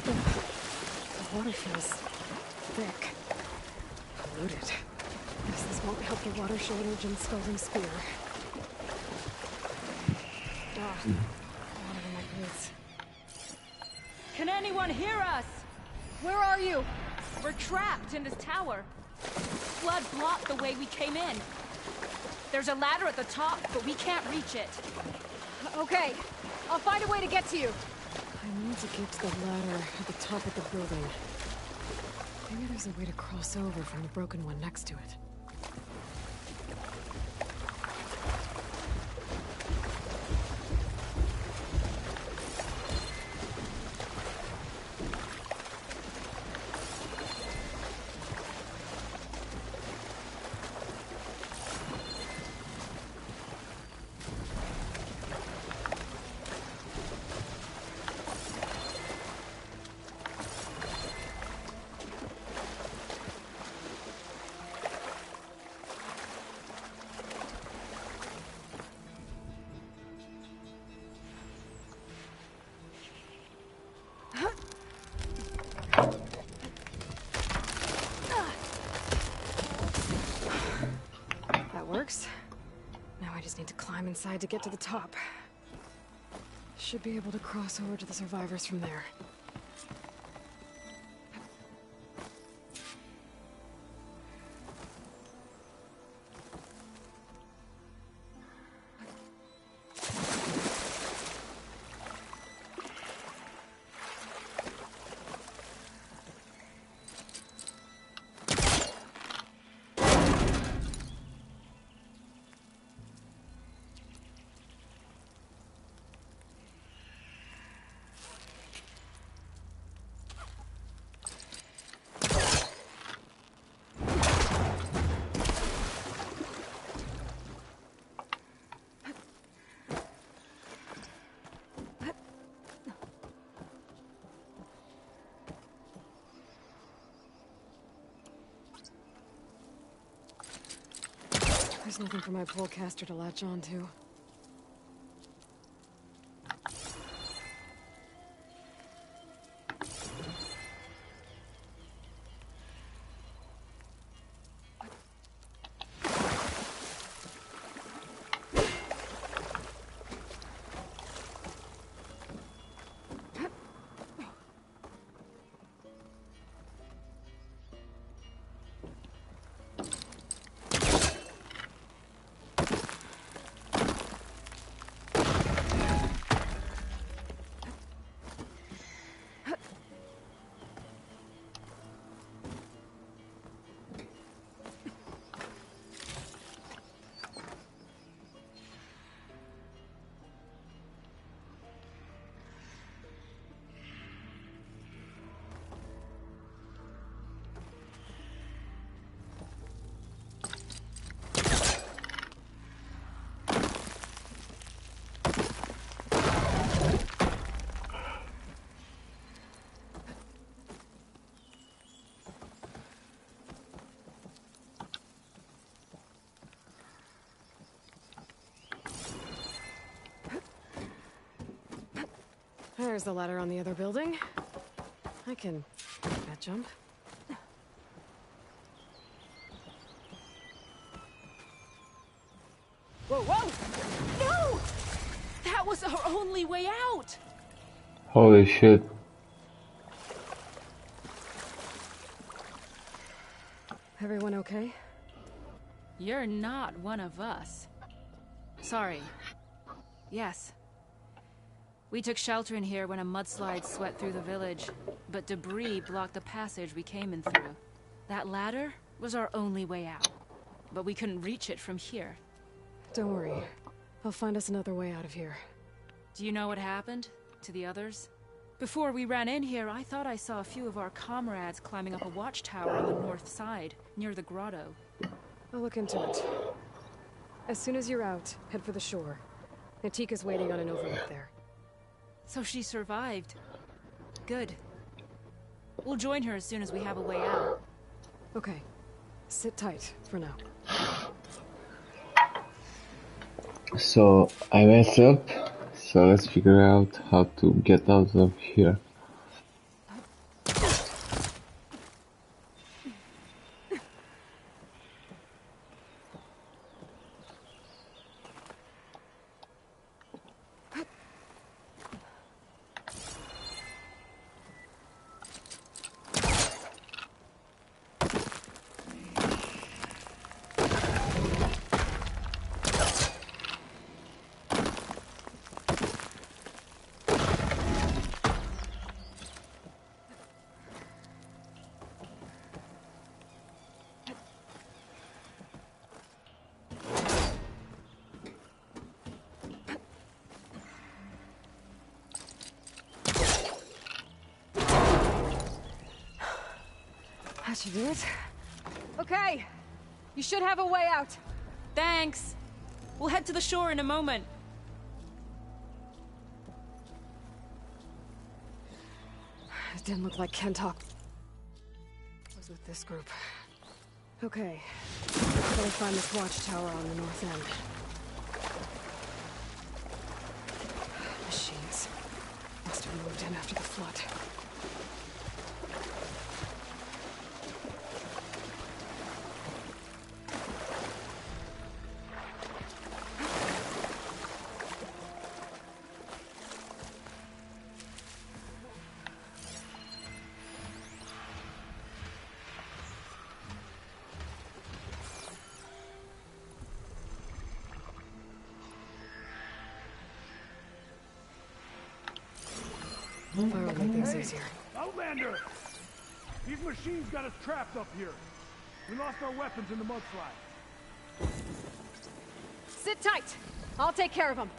[SPEAKER 3] The water feels thick, polluted. Guess this won't help the water shortage in Scalding Spear. Water in my boots.
[SPEAKER 9] Can anyone hear us? Where are you? We're trapped in this tower. Flood blocked the way we came in. There's a ladder at the top, but we can't reach it. Okay, I'll find a way to get to you.
[SPEAKER 3] I need to get to the ladder at the top of the building. Maybe there's a way to cross over from the broken one next to it. works. Now I just need to climb inside to get to the top. Should be able to cross over to the survivors from there. There's nothing for my polecaster to latch onto. There's the ladder on the other building. I can make that jump.
[SPEAKER 9] Whoa, whoa! No! That was our only way out!
[SPEAKER 6] Holy shit.
[SPEAKER 3] Everyone okay?
[SPEAKER 9] You're not one of us. Sorry. Yes. We took shelter in here when a mudslide swept through the village, but debris blocked the passage we came in through. That ladder was our only way out, but we couldn't reach it from here.
[SPEAKER 3] Don't worry. I'll find us another way out of here.
[SPEAKER 9] Do you know what happened to the others? Before we ran in here, I thought I saw a few of our comrades climbing up a watchtower on the north side, near the grotto.
[SPEAKER 3] I'll look into it. As soon as you're out, head for the shore. Natika's waiting on an overlook there.
[SPEAKER 9] So she survived. Good. We'll join her as soon as we have a way out.
[SPEAKER 3] Okay. Sit tight for now.
[SPEAKER 6] So I messed up, so let's figure out how to get out of here.
[SPEAKER 3] That should do it. Okay. You should have a way out.
[SPEAKER 9] Thanks. We'll head to the shore in a moment.
[SPEAKER 3] It didn't look like Kentok was with this group. Okay. Better find this watchtower on the north end. Machines. Must have moved in after the flood. Fire will make things easier.
[SPEAKER 17] Outlander! These machines got us trapped up here. We lost our weapons in the mudslide.
[SPEAKER 3] Sit tight. I'll take care of them.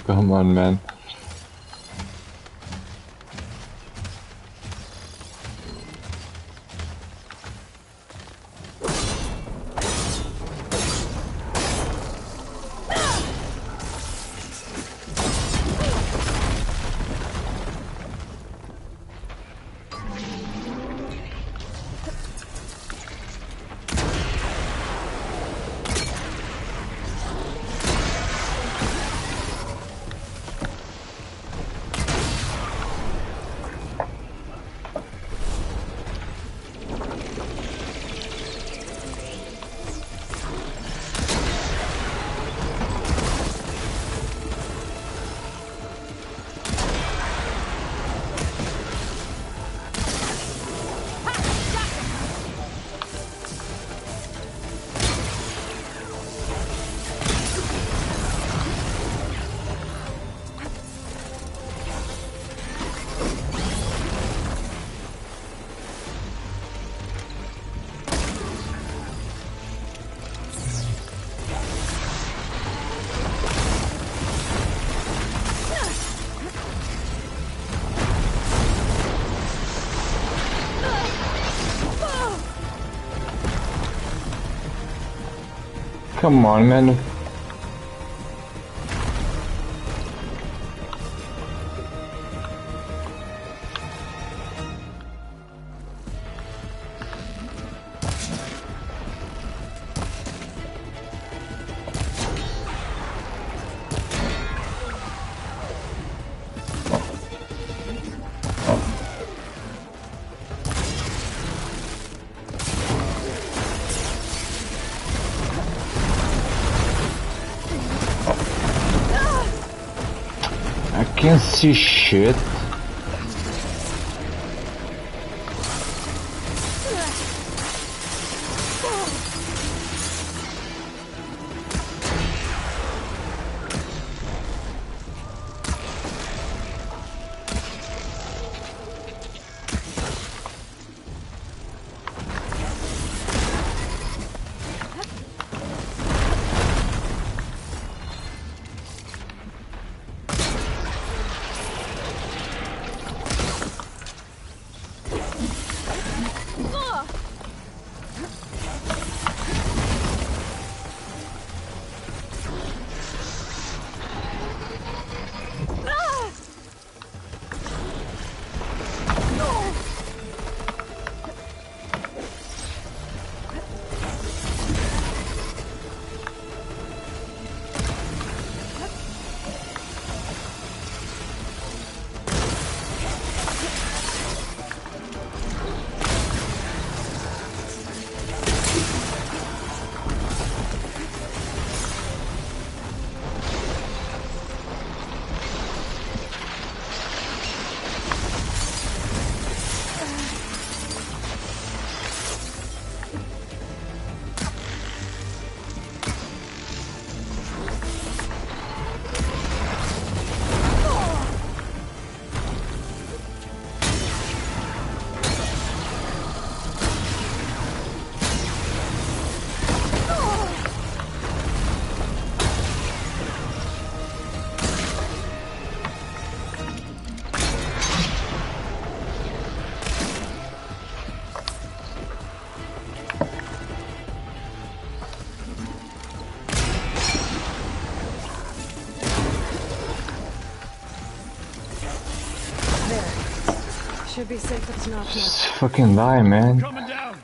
[SPEAKER 6] Come on, man. Come on, man. I can't see shit.
[SPEAKER 3] Should be safe at Tanakh now.
[SPEAKER 6] Just fucking die, man.
[SPEAKER 17] Coming down.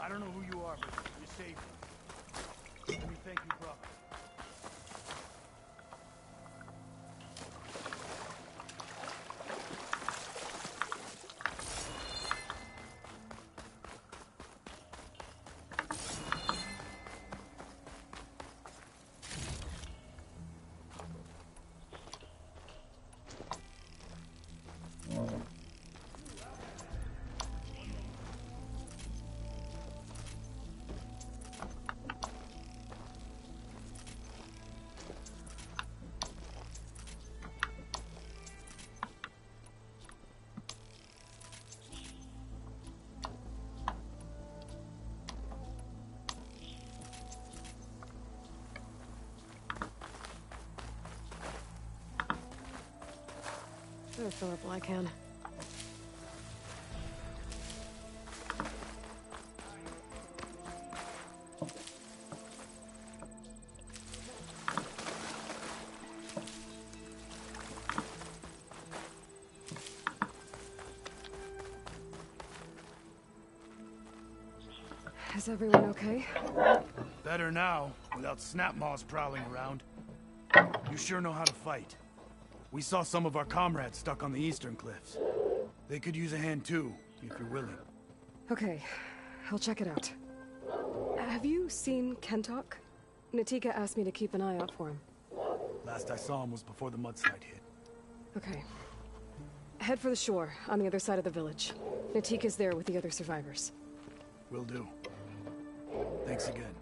[SPEAKER 17] I don't know who you are, but you're safe. Let me thank you, brother.
[SPEAKER 3] Better fill up while I can. Is everyone okay?
[SPEAKER 17] Better now, without Snapmaws prowling around. You sure know how to fight. We saw some of our comrades stuck on the eastern cliffs. They could use a hand too, if you're willing.
[SPEAKER 3] Okay, I'll check it out. Have you seen Kentok? Natika asked me to keep an eye out for him.
[SPEAKER 17] Last I saw him was before the mudslide hit.
[SPEAKER 3] Okay. Head for the shore, on the other side of the village. Natika's there with the other survivors.
[SPEAKER 17] Will do. Thanks again.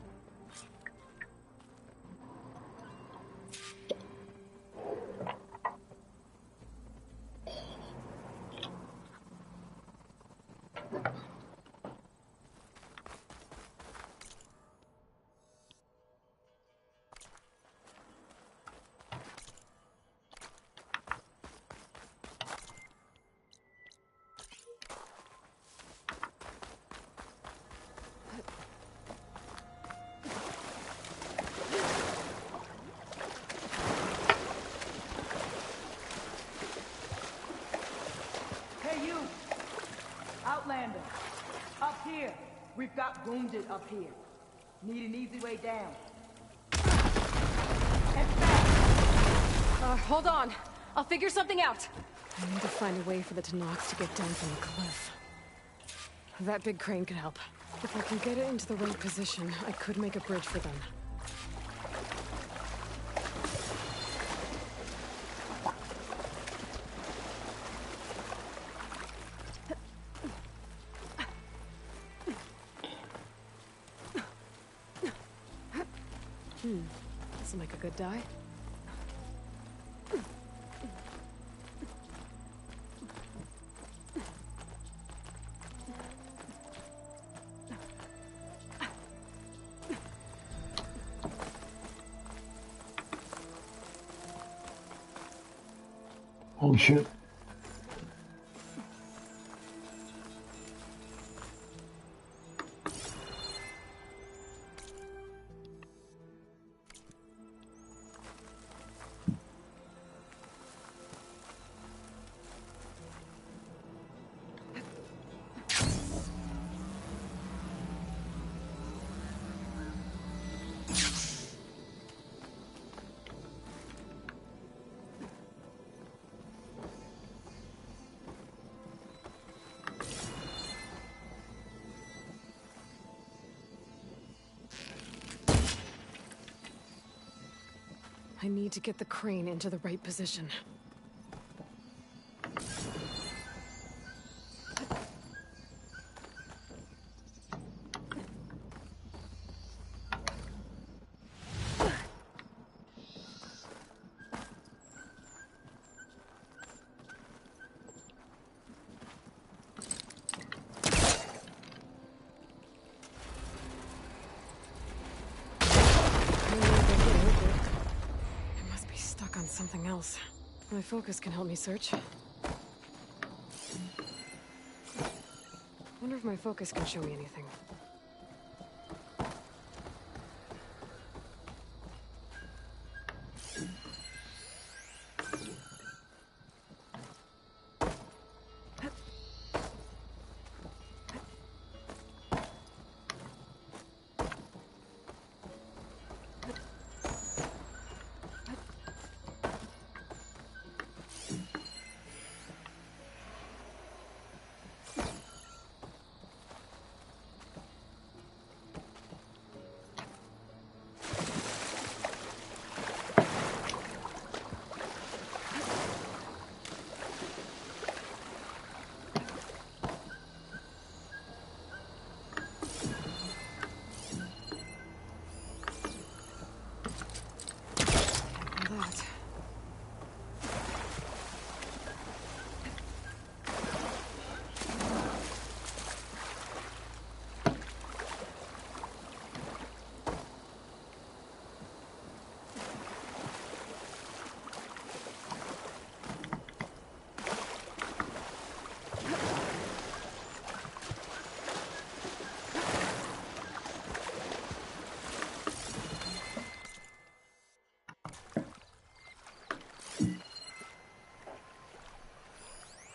[SPEAKER 14] Outlander, up here. We've got wounded up here. Need an easy way down.
[SPEAKER 3] Hold on. I'll figure something out. I need to find a way for the Tanoks to get down from the cliff. That big crane could help. If I can get it into the right position, I could make a bridge for them. This'll make a good die.
[SPEAKER 6] Oh shit.
[SPEAKER 3] I need to get the crane into the right position. nothing else. My focus can help me search. Wonder if my focus can show me anything.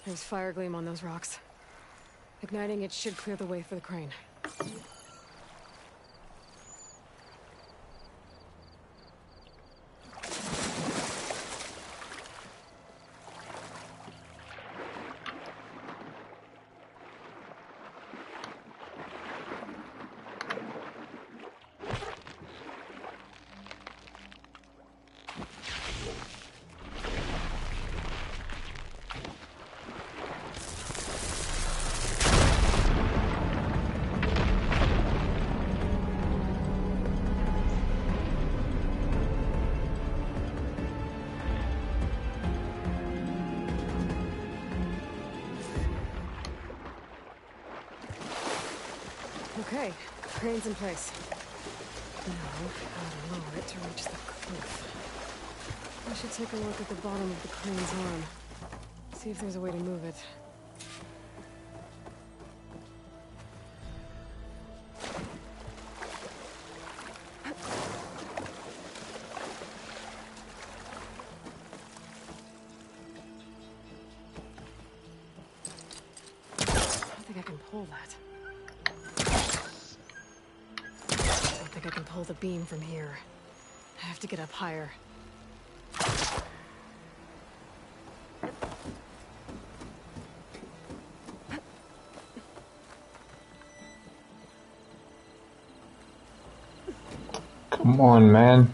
[SPEAKER 3] There's fire gleam on those rocks. Igniting it should clear the way for the crane. Okay, crane's in place. Now, I'll lower it to reach the cliff. I should take a look at the bottom of the crane's arm. See if there's a way to move it. I think I can pull that. I can pull the beam from here. I have to get up higher.
[SPEAKER 6] Come on, man.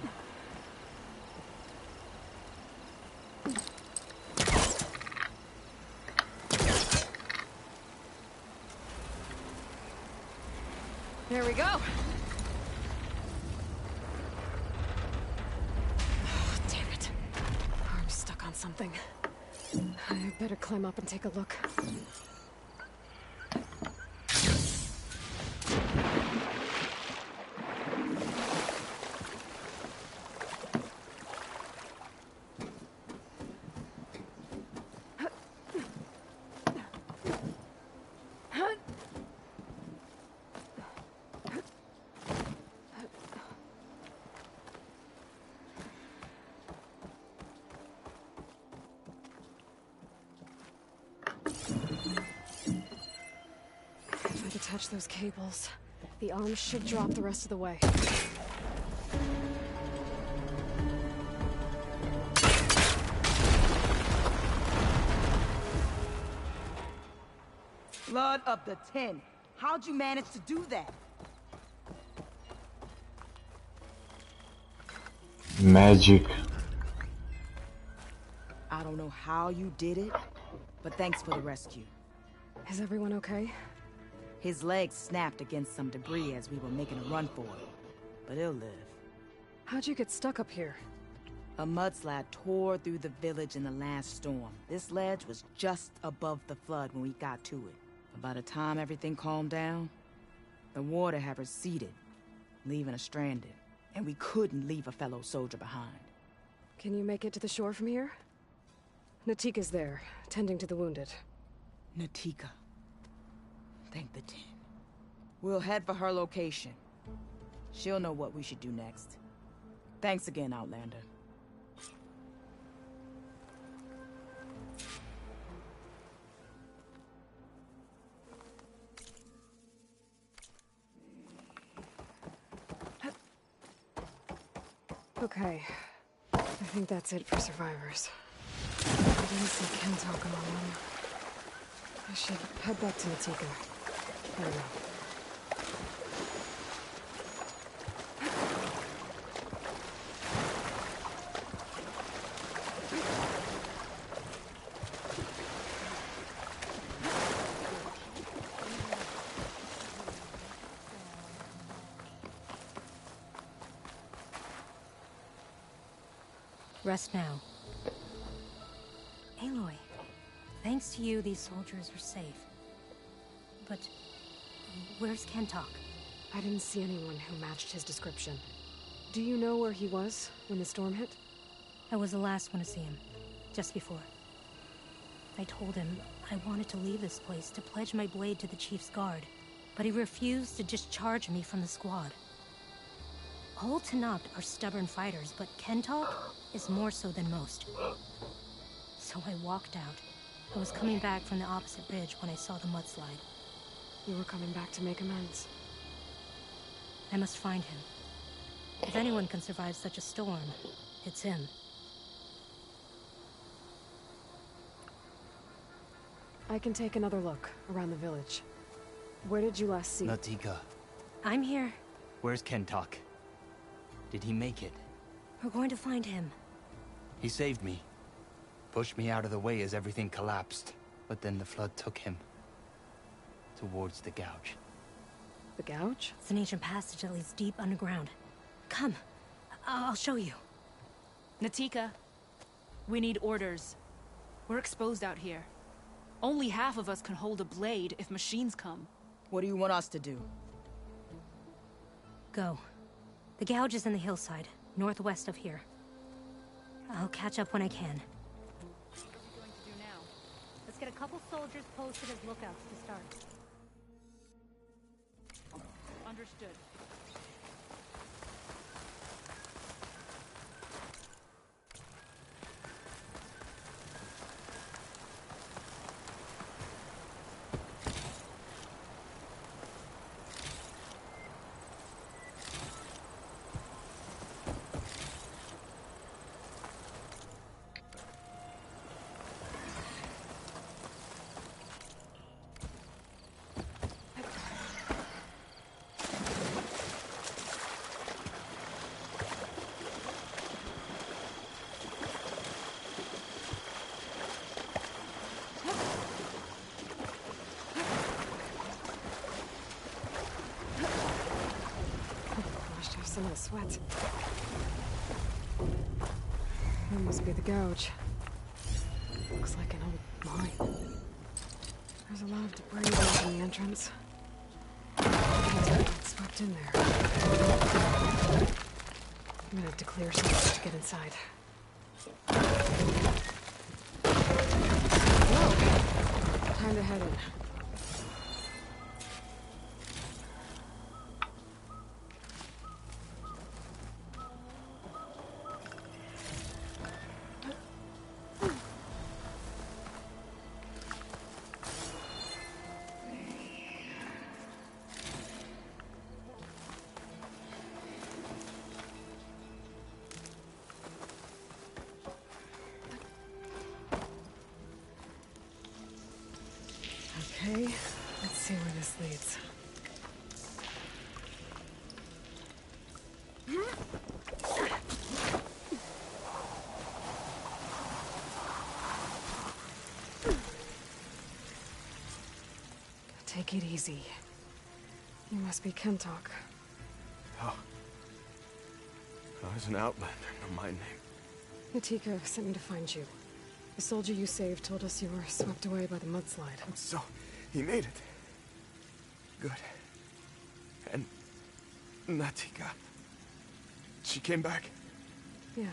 [SPEAKER 3] There we go. Something. I better climb up and take a look. Attach those cables. The arm should drop the rest of the way.
[SPEAKER 14] Blood of the Ten. How'd you manage to do that?
[SPEAKER 6] Magic.
[SPEAKER 14] I don't know how you did it, but thanks for the rescue.
[SPEAKER 3] Is everyone okay?
[SPEAKER 14] His legs snapped against some debris as we were making a run for it, but he'll live.
[SPEAKER 3] How'd you get stuck up here?
[SPEAKER 14] A mudslide tore through the village in the last storm. This ledge was just above the flood when we got to it. But by the time everything calmed down, the water had receded, leaving us stranded. And we couldn't leave a fellow soldier behind.
[SPEAKER 3] Can you make it to the shore from here? Natika's there, tending to the wounded.
[SPEAKER 14] Natika. Thank the tin. We'll head for her location. She'll know what we should do next. Thanks again, Outlander.
[SPEAKER 3] Okay. I think that's it for survivors. I didn't see Kentalk among them. I should head back to Natika. I don't know.
[SPEAKER 16] Rest now. Aloy, thanks to you, these soldiers are safe. But where's Kentalk?
[SPEAKER 3] I didn't see anyone who matched his description. Do you know where he was when the storm hit?
[SPEAKER 16] I was the last one to see him, just before. I told him I wanted to leave this place to pledge my blade to the Chief's guard, but he refused to discharge me from the squad. All Tenakth are stubborn fighters, but Kentalk is more so than most. So I walked out. I was coming back from the opposite ridge when I saw the mudslide.
[SPEAKER 3] You were coming back to make amends.
[SPEAKER 16] I must find him. If anyone can survive such a storm, it's him.
[SPEAKER 3] I can take another look around the village. Where did you last see?
[SPEAKER 18] Natika.
[SPEAKER 16] I'm here.
[SPEAKER 18] Where's Kentalk? Did he make it?
[SPEAKER 16] We're going to find him.
[SPEAKER 18] He saved me. Pushed me out of the way as everything collapsed. But then the flood took him. Towards the gouge.
[SPEAKER 3] The gouge?
[SPEAKER 16] It's an ancient passage that leads deep underground. Come. I'll show you.
[SPEAKER 9] Natika, we need orders. We're exposed out here. Only half of us can hold a blade if machines come.
[SPEAKER 14] What do you want us to do?
[SPEAKER 16] Go. The gouge is in the hillside, northwest of here. I'll catch up when I can.
[SPEAKER 9] What are we going to do now?
[SPEAKER 16] Let's get a couple soldiers posted as lookouts to start.
[SPEAKER 9] Understood.
[SPEAKER 3] Some of the sweat. That must be the gouge. Looks like an old mine. There's a lot of debris blocking the entrance. It's swept in there. I'm gonna have to clear some to get inside. Whoa! Time to head in. Okay, let's see where this leads. Take it easy. You must be Kentalk.
[SPEAKER 11] Oh. I was an outlander, no my name.
[SPEAKER 3] Natika sent me to find you. The soldier you saved told us you were swept away by the mudslide.
[SPEAKER 11] So, he made it. Good. And Natika. She came back.
[SPEAKER 3] Yeah.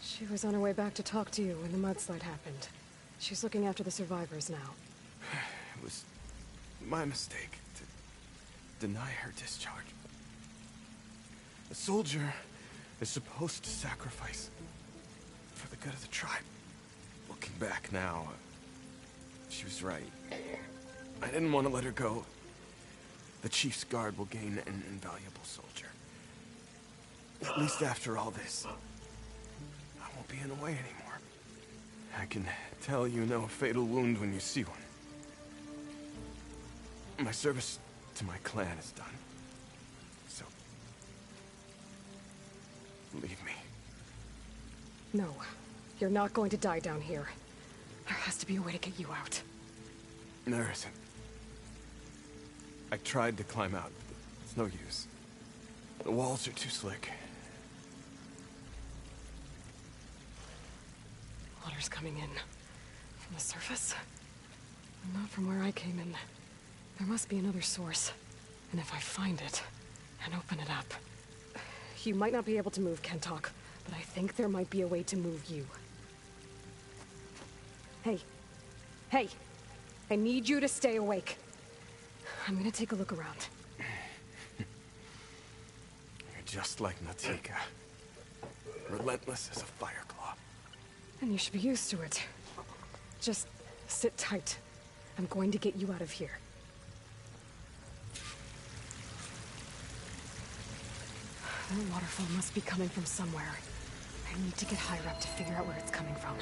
[SPEAKER 3] She was on her way back to talk to you when the mudslide happened. She's looking after the survivors now.
[SPEAKER 19] It was my mistake to deny her discharge. A soldier is supposed to sacrifice for the good of the tribe. Looking back now, she was right. I didn't want to let her go. The Chief's Guard will gain an invaluable soldier. At least after all this, I won't be in the way anymore. I can tell you know a fatal wound when you see one. My service to my clan is done. So, leave me.
[SPEAKER 3] No, you're not going to die down here. There has to be a way to get you out.
[SPEAKER 19] There isn't. I tried to climb out, but it's no use. The walls are too slick.
[SPEAKER 3] Water's coming in. From the surface? Not from where I came in. There must be another source. And if I find it, and open it up... You might not be able to move Kentok, but I think there might be a way to move you. Hey. Hey! I need you to stay awake. I'm gonna take a look around.
[SPEAKER 19] You're just like Natika. Relentless as a fireclaw.
[SPEAKER 3] And you should be used to it. Just sit tight. I'm going to get you out of here. That waterfall must be coming from somewhere. I need to get higher up to figure out where it's coming from.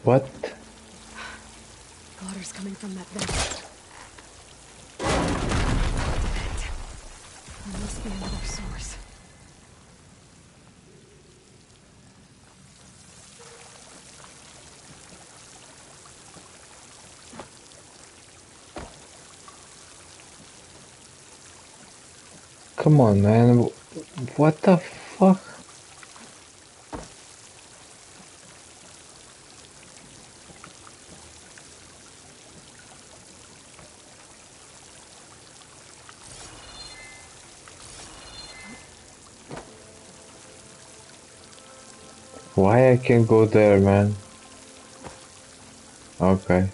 [SPEAKER 6] What?
[SPEAKER 3] Water's coming from that vent. There must be another source.
[SPEAKER 6] Come on, man. What the fuck? Why I can't go there, man? Okay.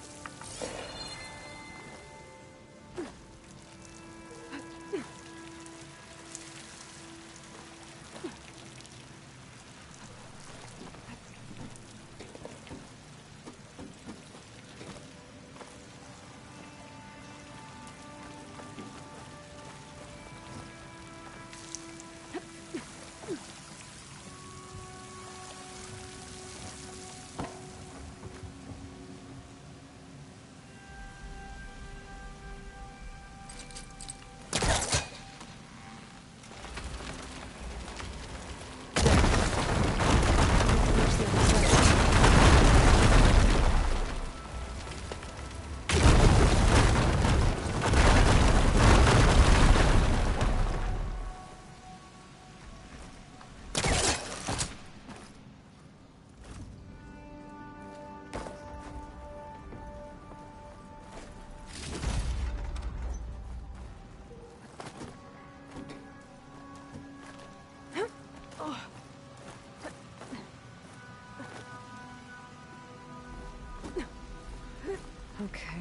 [SPEAKER 6] Okay.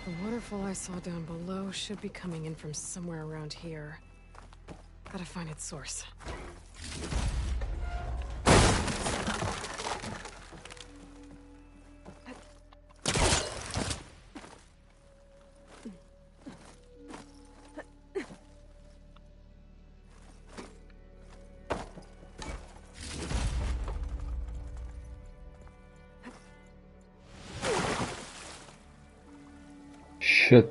[SPEAKER 6] The waterfall I saw down below should be coming in from somewhere around here. Gotta find its source.
[SPEAKER 1] Shit.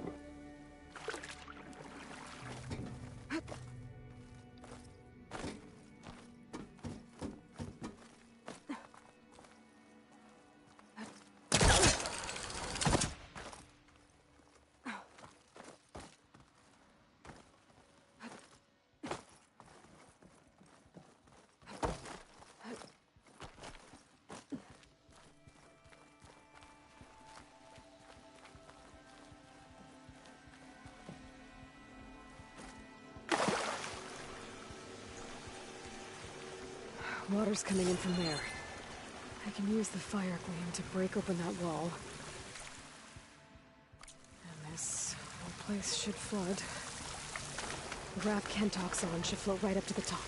[SPEAKER 3] Water's coming in from there. I can use the fire gleam to break open that wall. And this whole place should flood. The raft Kentock's on should float right up to the top.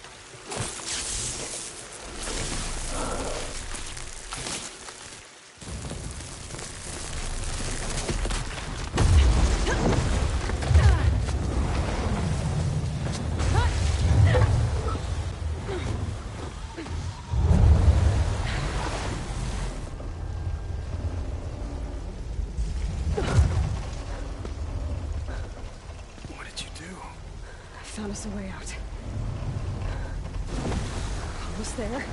[SPEAKER 3] Found us a way out. Almost there.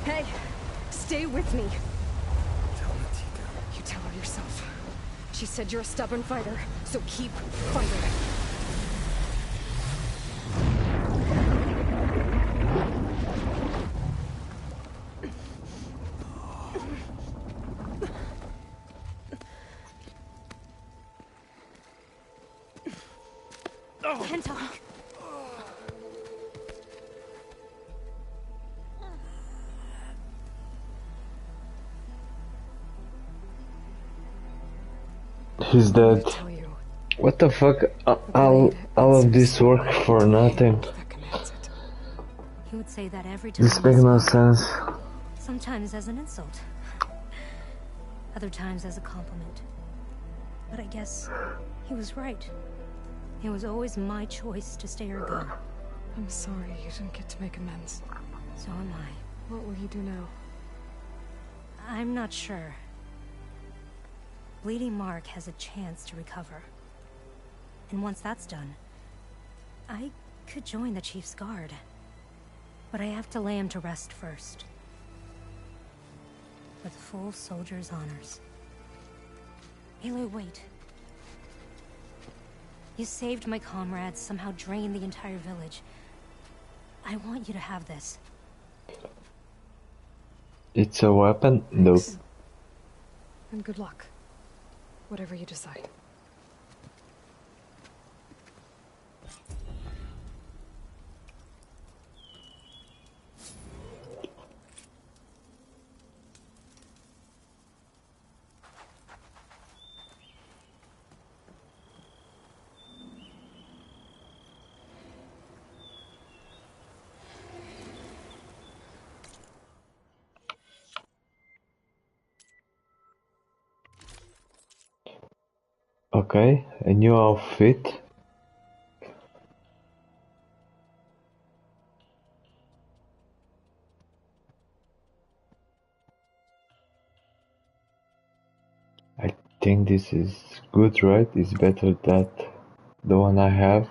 [SPEAKER 3] Hey, stay with me. You tell her yourself. She said you're a stubborn fighter, so keep fighting.
[SPEAKER 16] Kentock.
[SPEAKER 1] He's dead. What the fuck? All of this work for nothing.
[SPEAKER 16] He would say that every time.
[SPEAKER 1] This makes no sense.
[SPEAKER 16] Sometimes as an insult. Other times as a compliment. But I guess he was right. It was always my choice to stay or go.
[SPEAKER 3] I'm sorry you didn't get to make amends.
[SPEAKER 16] So am I.
[SPEAKER 3] What will you do now?
[SPEAKER 16] I'm not sure. Bleeding Mark has a chance to recover. And once that's done, I could join the Chief's Guard. But I have to lay him to rest first. With full soldier's honors. Aloy, wait. You saved my comrades, somehow drained the entire village. I want you to have this.
[SPEAKER 1] It's a weapon? No.
[SPEAKER 3] And good luck. Whatever you decide.
[SPEAKER 1] Okay, a new outfit. I think this is good, right? It's better than the one I have.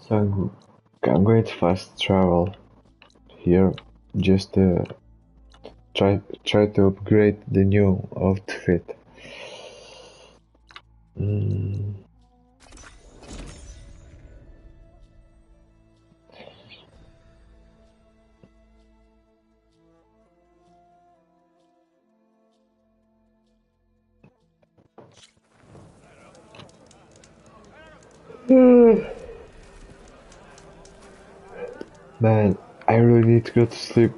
[SPEAKER 1] So I'm going to fast travel here just to try to upgrade the new outfit. Man, I really need to go to sleep.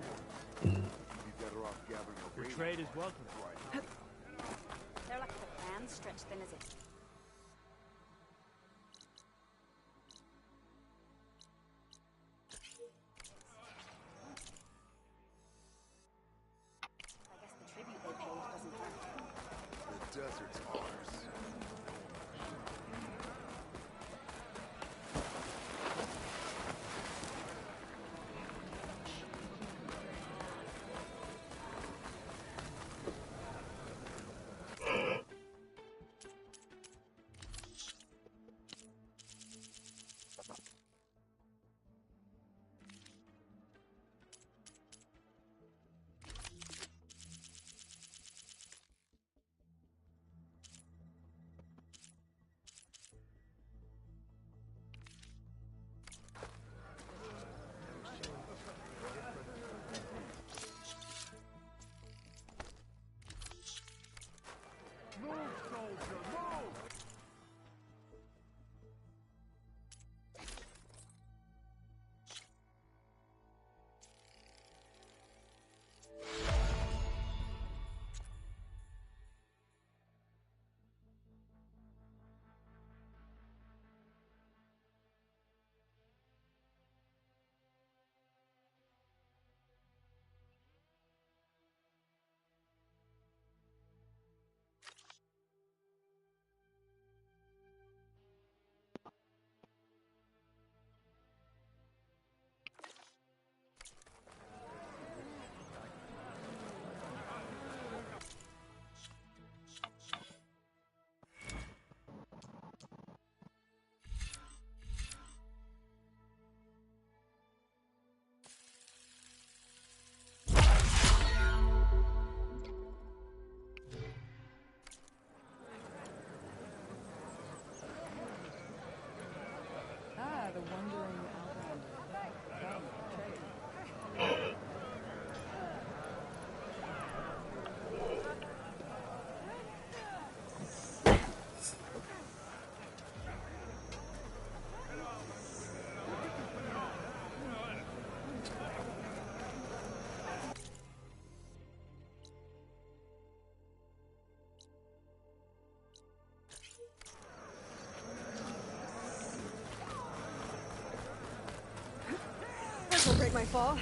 [SPEAKER 8] Your trade is welcome. They're like the band stretched thin as it.
[SPEAKER 3] accelerate my fall.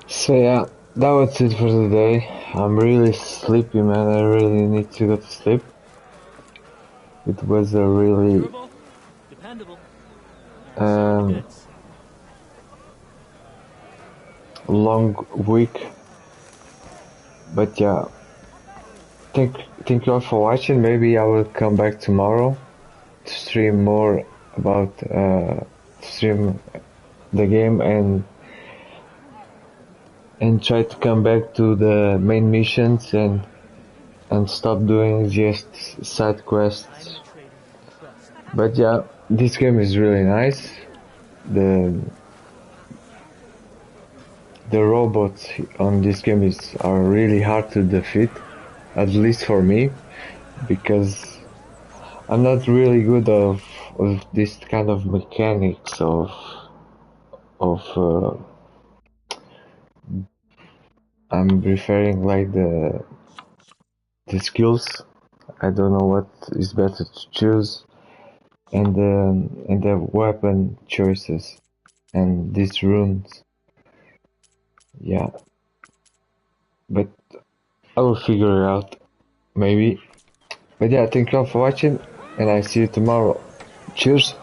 [SPEAKER 1] So yeah, that was it for today. I'm really sleepy, man. I really need to go to sleep. It was a really
[SPEAKER 12] Durable, dependable.
[SPEAKER 1] long week, but yeah, thank you all for watching. Maybe I will come back tomorrow to stream more about stream the game and try to come back to the main missions and stop doing just side quests. But yeah, this game is really nice. The robots on this game are really hard to defeat, at least for me, because I'm not really good of this kind of mechanics of I'm referring like the skills. I don't know what is better to choose, and the weapon choices and these runes. Yeah, but I will figure it out, maybe. But yeah, thank you all for watching, and I see you tomorrow. Cheers!